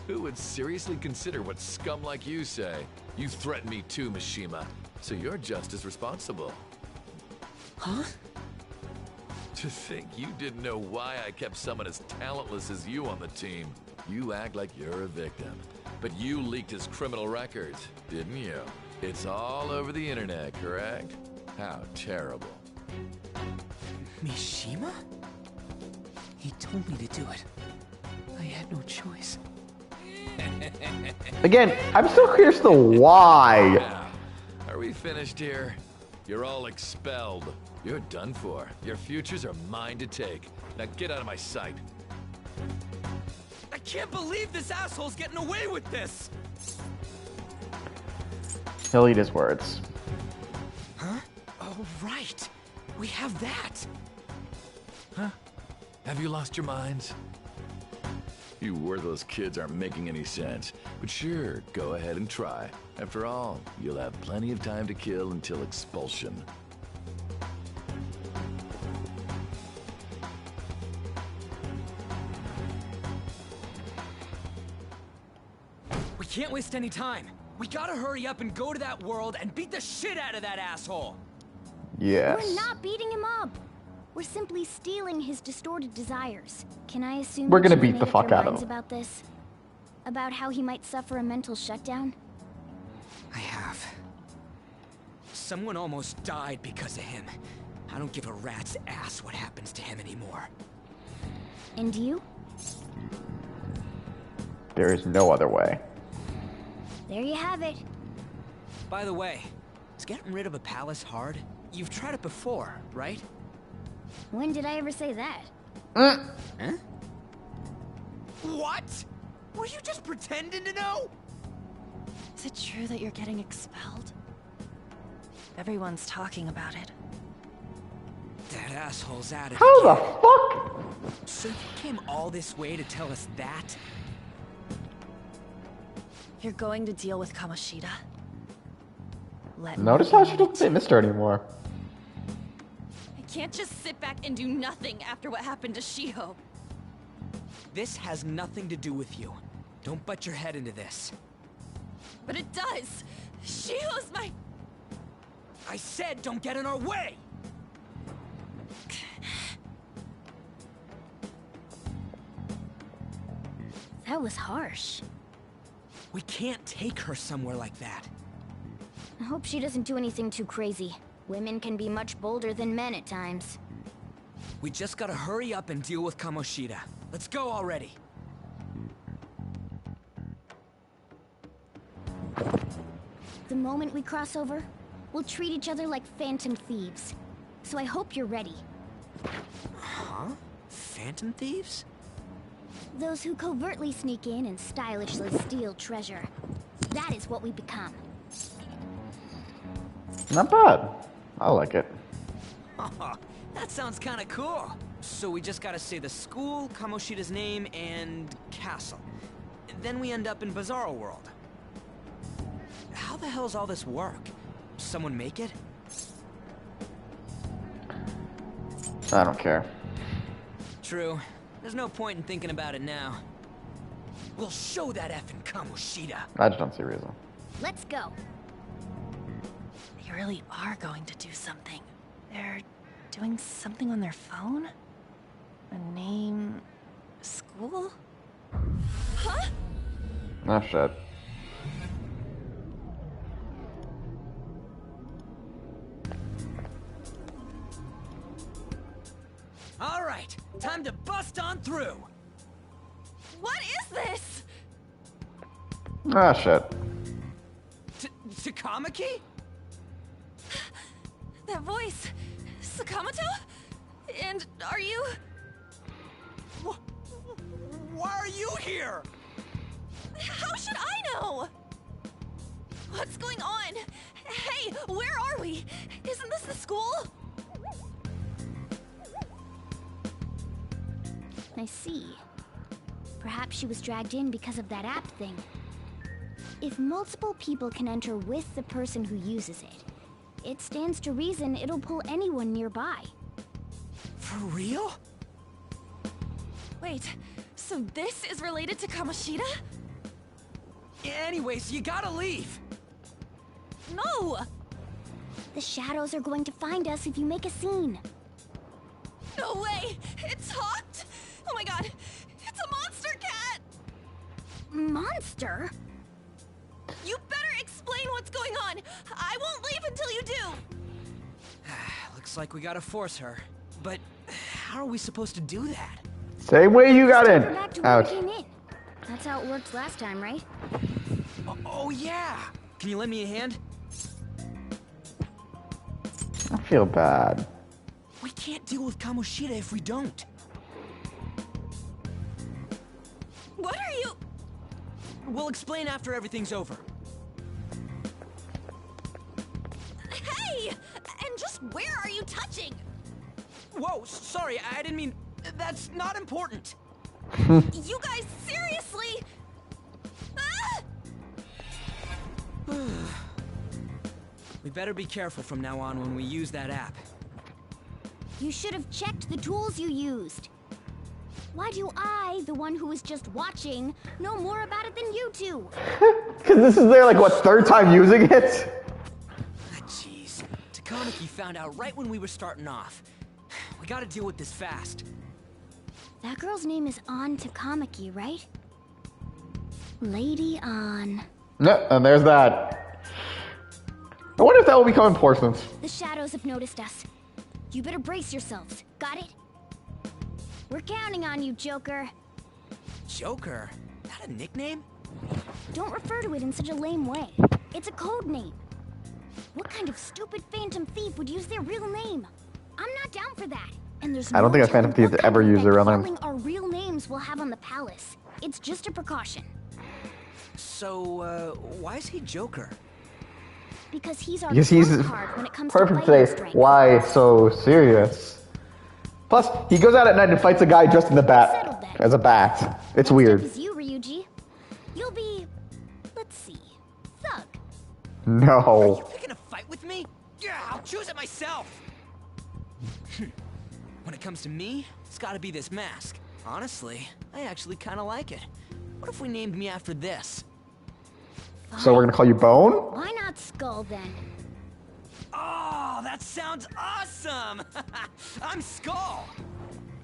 Who would seriously consider what scum like you say? You threatened me too, Mishima, so you're just as responsible. Huh? To think you didn't know why I kept someone as talentless as you on the team. You act like you're a victim. But you leaked his criminal records, didn't you? It's all over the internet, correct? How terrible. Mishima? He told me to do it. I had no choice. Again, I'm still curious to why. Now, are we finished here? You're all expelled. You're done for. Your futures are mine to take. Now get out of my sight. I can't believe this asshole's getting away with this! He'll eat his words. Huh? Oh, right. We have that. Huh? Have you lost your minds? You worthless kids aren't making any sense. But sure, go ahead and try. After all, you'll have plenty of time to kill until expulsion. We can't waste any time. We gotta hurry up and go to that world and beat the shit out of that asshole. Yes. We're not beating him up. We're simply stealing his distorted desires. Can I assume We're that gonna you've beat made the up fuck your out of minds him. about this? About how he might suffer a mental shutdown? I have. Someone almost died because of him. I don't give a rat's ass what happens to him anymore. And you? There is no other way. There you have it. By the way, is getting rid of a palace hard? You've tried it before, right? When did I ever say that? Huh? What? Were you just pretending to know? Is it true that you're getting expelled? Everyone's talking about it. That asshole's at it. How the fuck? So you came all this way to tell us that? You're going to deal with Kamoshida. Notice how she doesn't say Mr. anymore. I can't just sit back and do nothing after what happened to Shiho. This has nothing to do with you. Don't butt your head into this. But it does. Shiho's my... I said don't get in our way! That was harsh. We can't take her somewhere like that. I hope she doesn't do anything too crazy. Women can be much bolder than men at times. We just gotta hurry up and deal with Kamoshida. Let's go already. The moment we cross over, we'll treat each other like phantom thieves. So I hope you're ready. Huh? Phantom thieves? Those who covertly sneak in and stylishly steal treasure. That is what we become. Not bad. I like it. That sounds kinda cool. So we just gotta say the school, Kamoshida's name, and castle. Then we end up in Bizarro World. How the hell's all this work? Someone make it? I don't care. True. There's no point in thinking about it now. We'll show that effing Kamoshida. I just don't see a reason. Let's go. They really are going to do something. They're doing something on their phone? A name... school? Huh? Oh shit. All right, time to bust on through. What is this? Ah shit. Takamaki? That voice. Sakamoto? And are you... Why are you here? How should I know? What's going on? Hey, where are we? Isn't this the school? I see. Perhaps she was dragged in because of that app thing. If multiple people can enter with the person who uses it, it stands to reason it'll pull anyone nearby. For real? Wait, so this is related to Kamoshida? Anyways, you gotta leave. No! The shadows are going to find us if you make a scene. No way! It talked? Oh my god! It's a monster cat! Monster? You better explain what's going on! I won't leave until you do! Looks like we gotta force her. But how are we supposed to do that? Same way you got in. We're back to where we came in. That's how it worked last time, right? Oh yeah! Can you lend me a hand? I feel bad. We can't deal with Kamoshida if we don't. What are you... We'll explain after everything's over. Hey! And just where are you touching? Whoa, sorry, I didn't mean... That's not important. You guys, seriously? Ah! We better be careful from now on when we use that app. You should have checked the tools you used. Why do I, the one who was just watching, know more about it than you two? Because this is their, like, what, third time using it? Jeez. Takanaki found out right when we were starting off. We gotta deal with this fast. That girl's name is An Takamaki, right? Lady An. Yep, and there's that. I wonder if that will become important. The shadows have noticed us. You better brace yourselves. Got it? We're counting on you, Joker. Joker? That a nickname? Don't refer to it in such a lame way. It's a code name. What kind of stupid phantom thief would use their real name? I'm not down for that. And there's I don't think a phantom thief ever used their real name. Calling our real names will have on the palace. It's just a precaution. So, why is he Joker? Because he's our Because he's card when it comes perfect to today. strength. Why so serious? Plus, he goes out at night and fights a guy dressed in the bat as a bat. It's weird. Next up is you, Ryuji. You'll be, let's see, Thug. No. You picking a fight with me? Yeah, I'll choose it myself. When it comes to me, it's gotta be this mask. Honestly, I actually kind of like it. What if we named me after this? So we're gonna call you Bone? Why not Skull then? Oh, that sounds awesome! I'm Skull!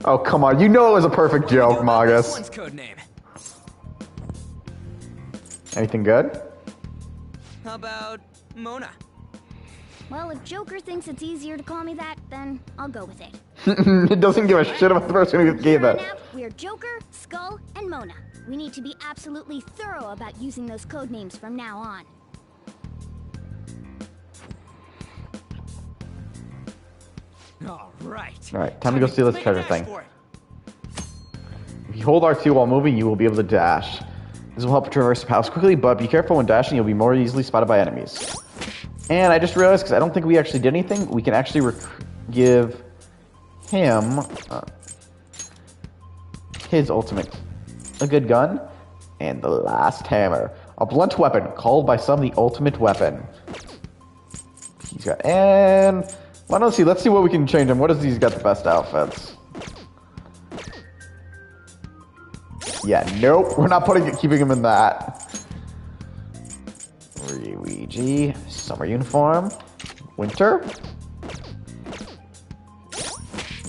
Oh, come on. You know it was a perfect joke, This Magus. one's code name. Anything good? How about Mona? Well, if Joker thinks it's easier to call me that, then I'll go with it. It doesn't give a shit about the person who gave it. Now, we're Joker, Skull, and Mona. We need to be absolutely thorough about using those code names from now on. All right. Alright, time to go steal this treasure thing. If you hold R2 while moving, you will be able to dash. This will help traverse the palace quickly, but be careful when dashing, you'll be more easily spotted by enemies. And I just realized, because I don't think we actually did anything, we can actually give him his ultimate. A good gun, and the last hammer. A blunt weapon, called by some the ultimate weapon. He's got, and... Well, let's see what we can change him. What does he's got the best outfits? Yeah, nope. We're not keeping him in that. Luigi, summer uniform. Winter?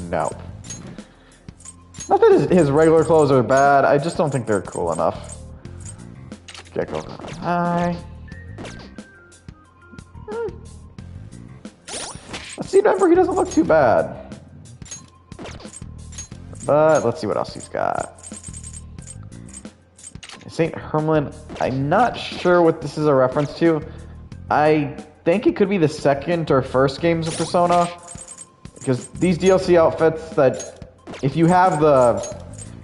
No. Not that his regular clothes are bad, I just don't think they're cool enough. Gecko. Hi. Steve Denver, he doesn't look too bad. But let's see what else he's got. St. Hermelin, I'm not sure what this is a reference to. I think it could be the second or first games of Persona. Because these DLC outfits that, if you have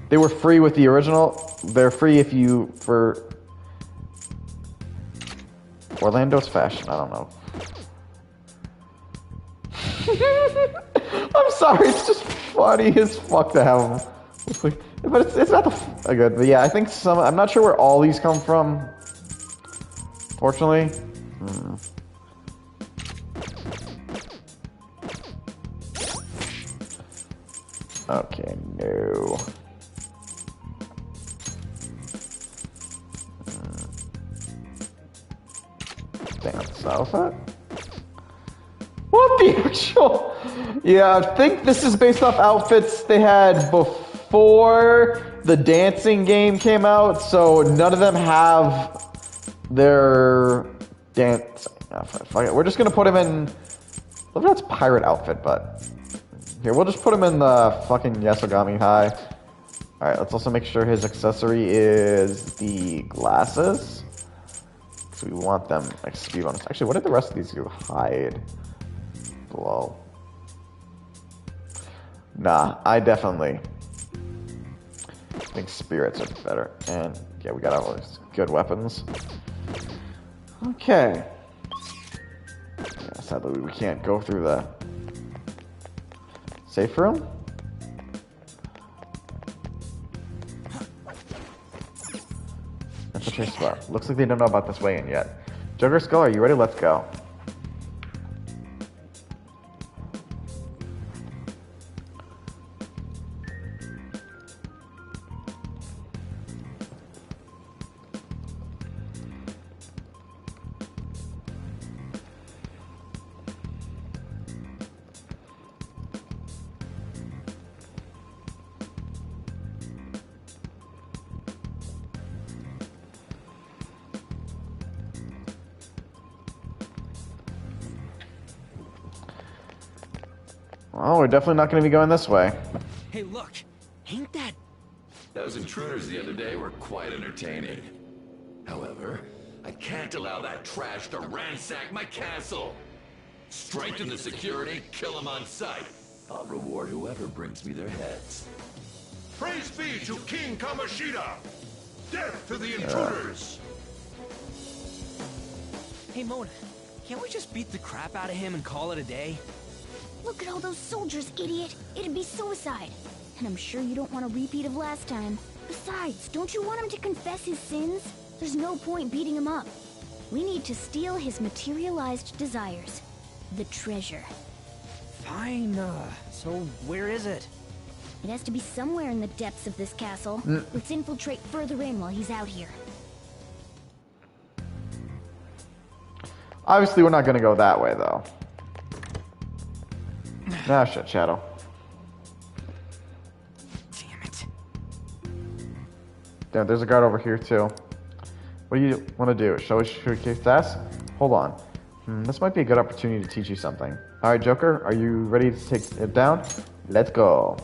they were free with the original. They're free if you, for Orlando's fashion, I don't know. I'm sorry, it's just funny as fuck to have them. But it's not the good. But yeah, I think I'm not sure where all these come from. Fortunately. Okay, no. Damn, South. What the actual? Yeah, I think this is based off outfits they had before the dancing game came out, so none of them have their dance. Oh, fuck it. We're just gonna put him in. Look, that's pirate outfit, but here we'll just put him in the fucking Yasogami High. All right, let's also make sure his accessory is the glasses. So we want them like speed bonus. Actually, what did the rest of these do? Hide. Below. Nah, I definitely think spirits are better. And yeah, we got all these good weapons. Okay. Yeah, sadly, we can't go through the Safe room? That's a trace spot. Looks like they don't know about this way in yet. Joker Skull, are you ready? Let's go. Well, we're definitely not going to be going this way. Hey, look. Ain't that... Those intruders the other day were quite entertaining. However, I can't allow that trash to ransack my castle. Strengthen the security, kill them on sight. I'll reward whoever brings me their heads. Praise be to King Kamoshida! Death to the intruders! Hey, Mona, can't we just beat the crap out of him and call it a day? Look at all those soldiers, idiot! It'd be suicide. And I'm sure you don't want a repeat of last time. Besides, don't you want him to confess his sins? There's no point beating him up. We need to steal his materialized desires. The treasure. Fine, so where is it? It has to be somewhere in the depths of this castle. Let's infiltrate further in while he's out here. Obviously, we're not going to go that way, though. Ah, shit, Shadow. Damn it. Damn, there's a guard over here, too. What do you want to do? Shall we showcase this? Hold on. This might be a good opportunity to teach you something. Alright, Joker, are you ready to take it down? Let's go.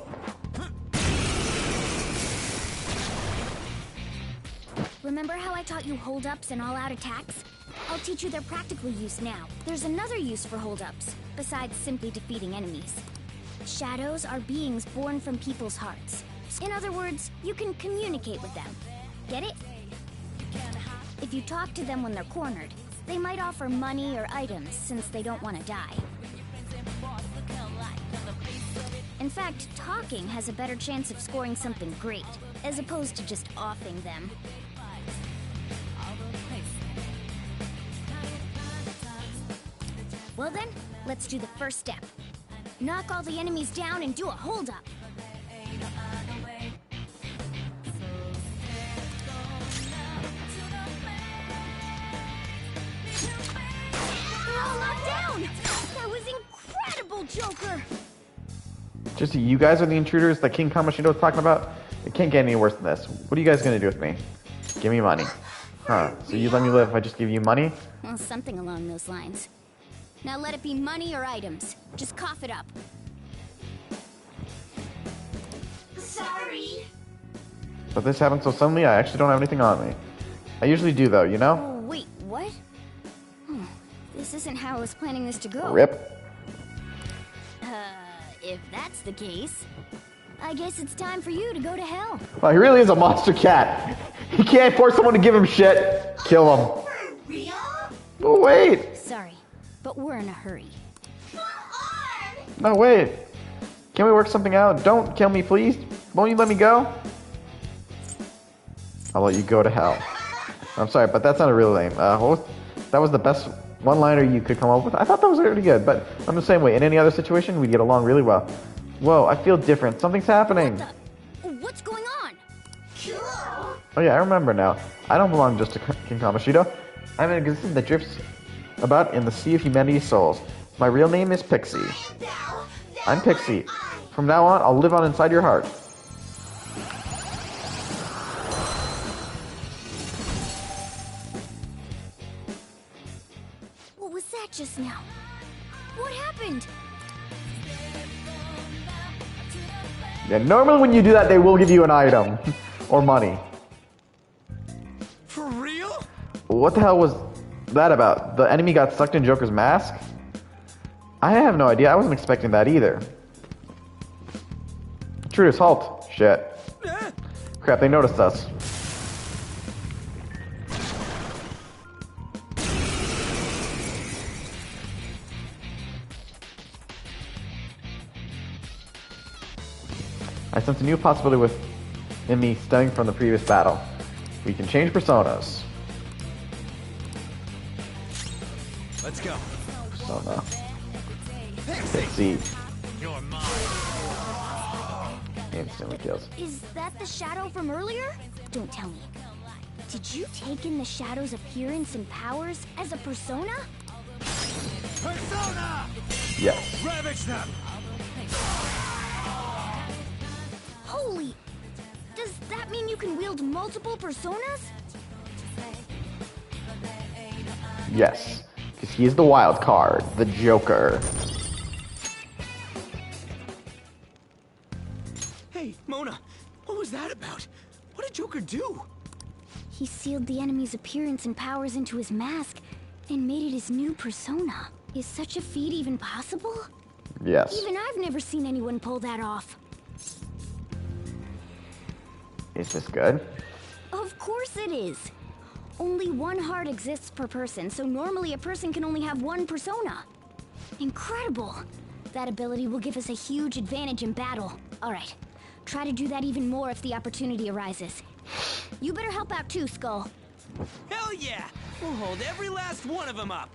Remember how I taught you hold-ups and all-out attacks? I'll teach you their practical use now. There's another use for hold-ups, besides simply defeating enemies. Shadows are beings born from people's hearts. In other words, you can communicate with them. Get it? If you talk to them when they're cornered, they might offer money or items since they don't want to die. In fact, talking has a better chance of scoring something great, as opposed to just offing them. Well then, let's do the first step. Knock all the enemies down and do a hold-up. They're all locked down! That was incredible, Joker! Just you guys are the intruders that King Kamoshida was talking about? It can't get any worse than this. What are you guys gonna do with me? Give me money. Huh, so you let me live if I just give you money? Well, something along those lines. Now let it be money or items. Just cough it up. Sorry. But this happened so suddenly, I actually don't have anything on me. I usually do though, you know? Oh, wait, what? This isn't how I was planning this to go. Rip. If that's the case, I guess it's time for you to go to hell. Well, he really is a monster cat. He can't force someone to give him shit. Kill him. For real? Oh, wait. Sorry, but we're in a hurry. No, wait. Can we work something out? Don't kill me, please. Won't you let me go? I'll let you go to hell. I'm sorry, but that's not a real name. That was the best one-liner you could come up with. I thought that was really good, but I'm the same way. In any other situation, we'd get along really well. Whoa, I feel different. Something's happening. What's going on? Oh yeah, I remember now. I don't belong just to King Kamoshida. I'm an existence that drifts about in the sea of humanity's souls. My real name is Pixie. I'm Pixie. From now on, I'll live on inside your heart. What was that just now? What happened? Yeah, normally when you do that, they will give you an item. Or money. For real? What the hell was that about? The enemy got sucked in Joker's mask? I have no idea. I wasn't expecting that either. Intruders, halt. Shit. Crap, they noticed us. I sense a new possibility within me stemming from the previous battle. We can change personas. Let's go. Persona. Let's see. Instantly kills. Is that the shadow from earlier? Don't tell me. Did you take in the shadow's appearance and powers as a persona? Persona! Yes. Ravage them! Holy! Does that mean you can wield multiple personas? Yes. Because he's the wild card, the Joker. Hey, Mona, what was that about? What did Joker do? He sealed the enemy's appearance and powers into his mask and made it his new persona. Is such a feat even possible? Yes. Even I've never seen anyone pull that off. Is this good? Of course it is. Only one heart exists per person, so normally a person can only have one persona. Incredible! That ability will give us a huge advantage in battle. Alright, try to do that even more if the opportunity arises. You better help out too, Skull. Hell yeah! We'll hold every last one of them up.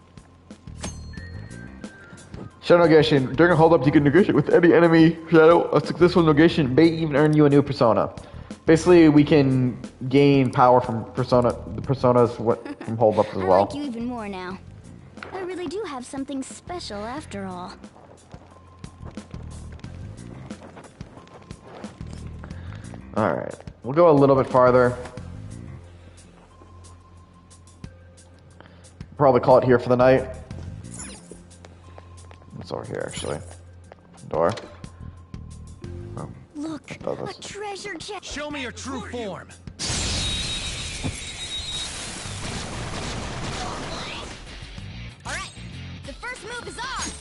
Shadow negation. During a holdup, you can negotiate with any enemy shadow. A successful negation may even earn you a new persona. Basically, we can gain power from the personas from holdups as well. I like you even more now. I really do have something special after all. Alright, we'll go a little bit farther. Probably call it here for the night. It's over here, actually. Door. Oh, Look, a treasure chest. Show me your true form. Alright, the first move is ours.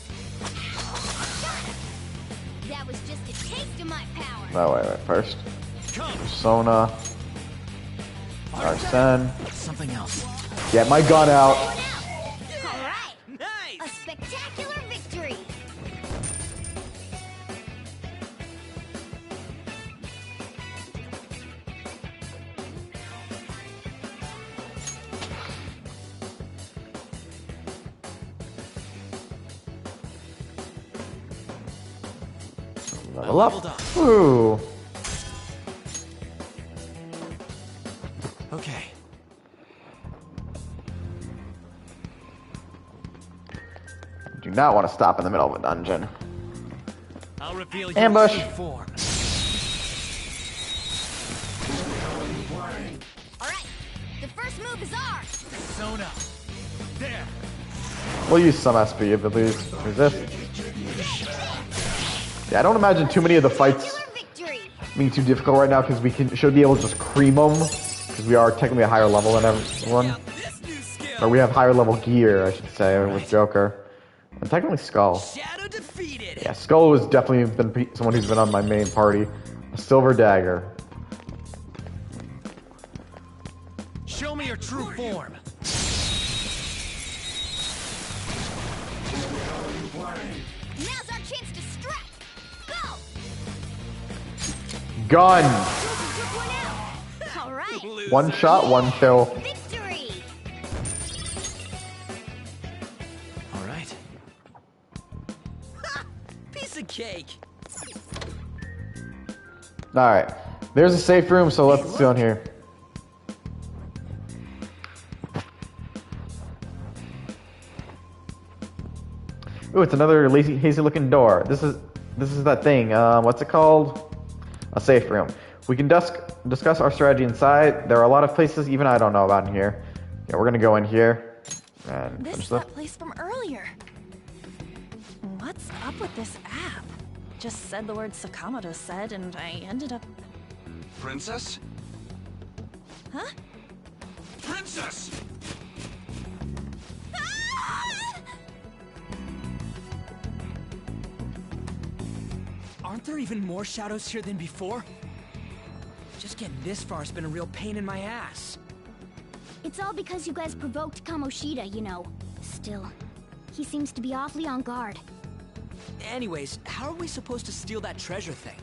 That was just a taste of my power. No, wait. First. Persona. Arsene. Something else. Get my gun out. Alright, nice. A spectacular victory. Level up. Ooh. Okay. Do not want to stop in the middle of a dungeon. I'll reveal Ambush. your true form. Alright, the first move is ours. Persona. There. We'll use some SP abilities. Resist. Yeah, I don't imagine too many of the fights being too difficult right now because we should be able to just cream them because we are technically a higher level than everyone. Or we have higher level gear, I should say, with Joker. And technically Skull. Shadow defeated. Yeah, Skull has definitely been someone who's been on my main party. A silver dagger. Show me your true form. Now's our chance to strike. Go! Gun! Alright. One shot, one kill. Victory! Alright. Piece of cake. Alright. There's a safe room, so let's go in here. Ooh, it's another lazy, hazy-looking door. This is that thing. What's it called? A safe room. We can discuss our strategy inside. There are a lot of places even I don't know about in here. Yeah, we're gonna go in here and This is that place from earlier. What's up with this app? Just said the word Sakamoto said, and I ended up... Princess? Huh? Princess! Aren't there even more shadows here than before? Just getting this far has been a real pain in my ass. It's all because you guys provoked Kamoshida, you know. Still, he seems to be awfully on guard. Anyways, how are we supposed to steal that treasure thing?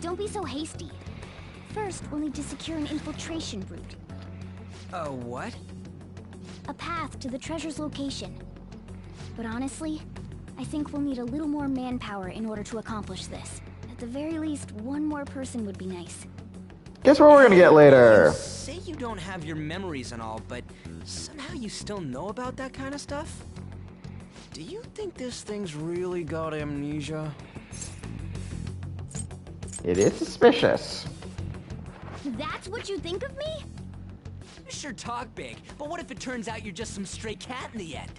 Don't be so hasty. First, we'll need to secure an infiltration route. What? A path to the treasure's location. But honestly, I think we'll need a little more manpower in order to accomplish this. At the very least, one more person would be nice. Guess what we're gonna get later? You say you don't have your memories and all, but somehow you still know about that kind of stuff? Do you think this thing's really got amnesia? It is suspicious. That's what you think of me? You sure talk big, but what if it turns out you're just some stray cat in the end?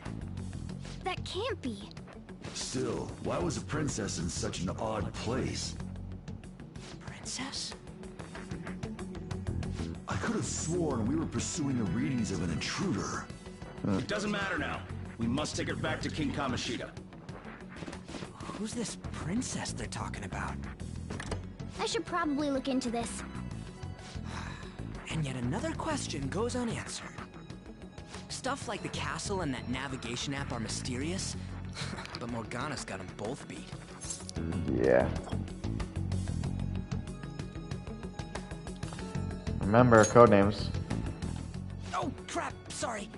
That can't be. Still, why was a princess in such an odd place? Princess? I could have sworn we were pursuing the readings of an intruder. It doesn't matter now. We must take her back to King Kamishita. Who's this princess they're talking about? I should probably look into this. And yet another question goes unanswered. Stuff like the castle and that navigation app are mysterious, but Morgana's got them both beat. Yeah. Remember codenames. Oh, crap, sorry.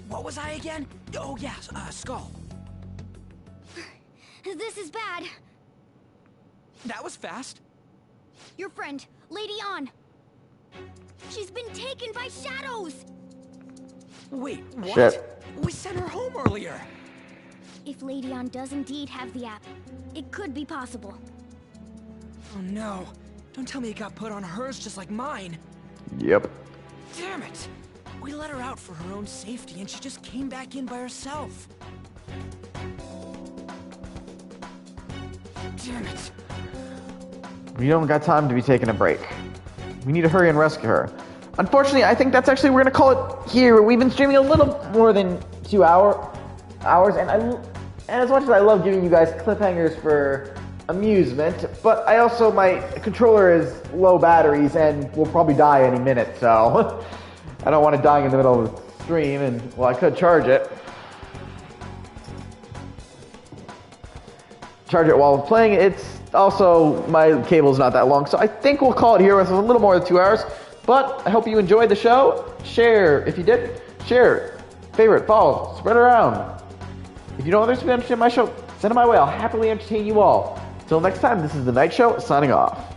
What was I again? Oh, yeah, Skull. This is bad. That was fast. Your friend, Lady An. She's been taken by shadows! Wait, what? Shit. We sent her home earlier. If Lady An does indeed have the app, it could be possible. Oh no. Don't tell me it got put on hers just like mine. Yep. Damn it! We let her out for her own safety and she just came back in by herself. Damn it. We don't got time to be taking a break. We need to hurry and rescue her. Unfortunately, I think that's actually, we're gonna call it here. We've been streaming a little more than 2 hours, and as much as I love giving you guys cliffhangers for amusement, but I also, my controller is low batteries and will probably die any minute, so I don't want it dying in the middle of the stream, and, well, I could charge it. Charge it while playing. It's also, my cable's not that long, so I think we'll call it here with a little more than 2 hours. But I hope you enjoyed the show. Share if you did. Share, favorite, follow, spread it around. If you know others who be interested in my show, send them my way. I'll happily entertain you all. Until next time, this is The Night Show, signing off.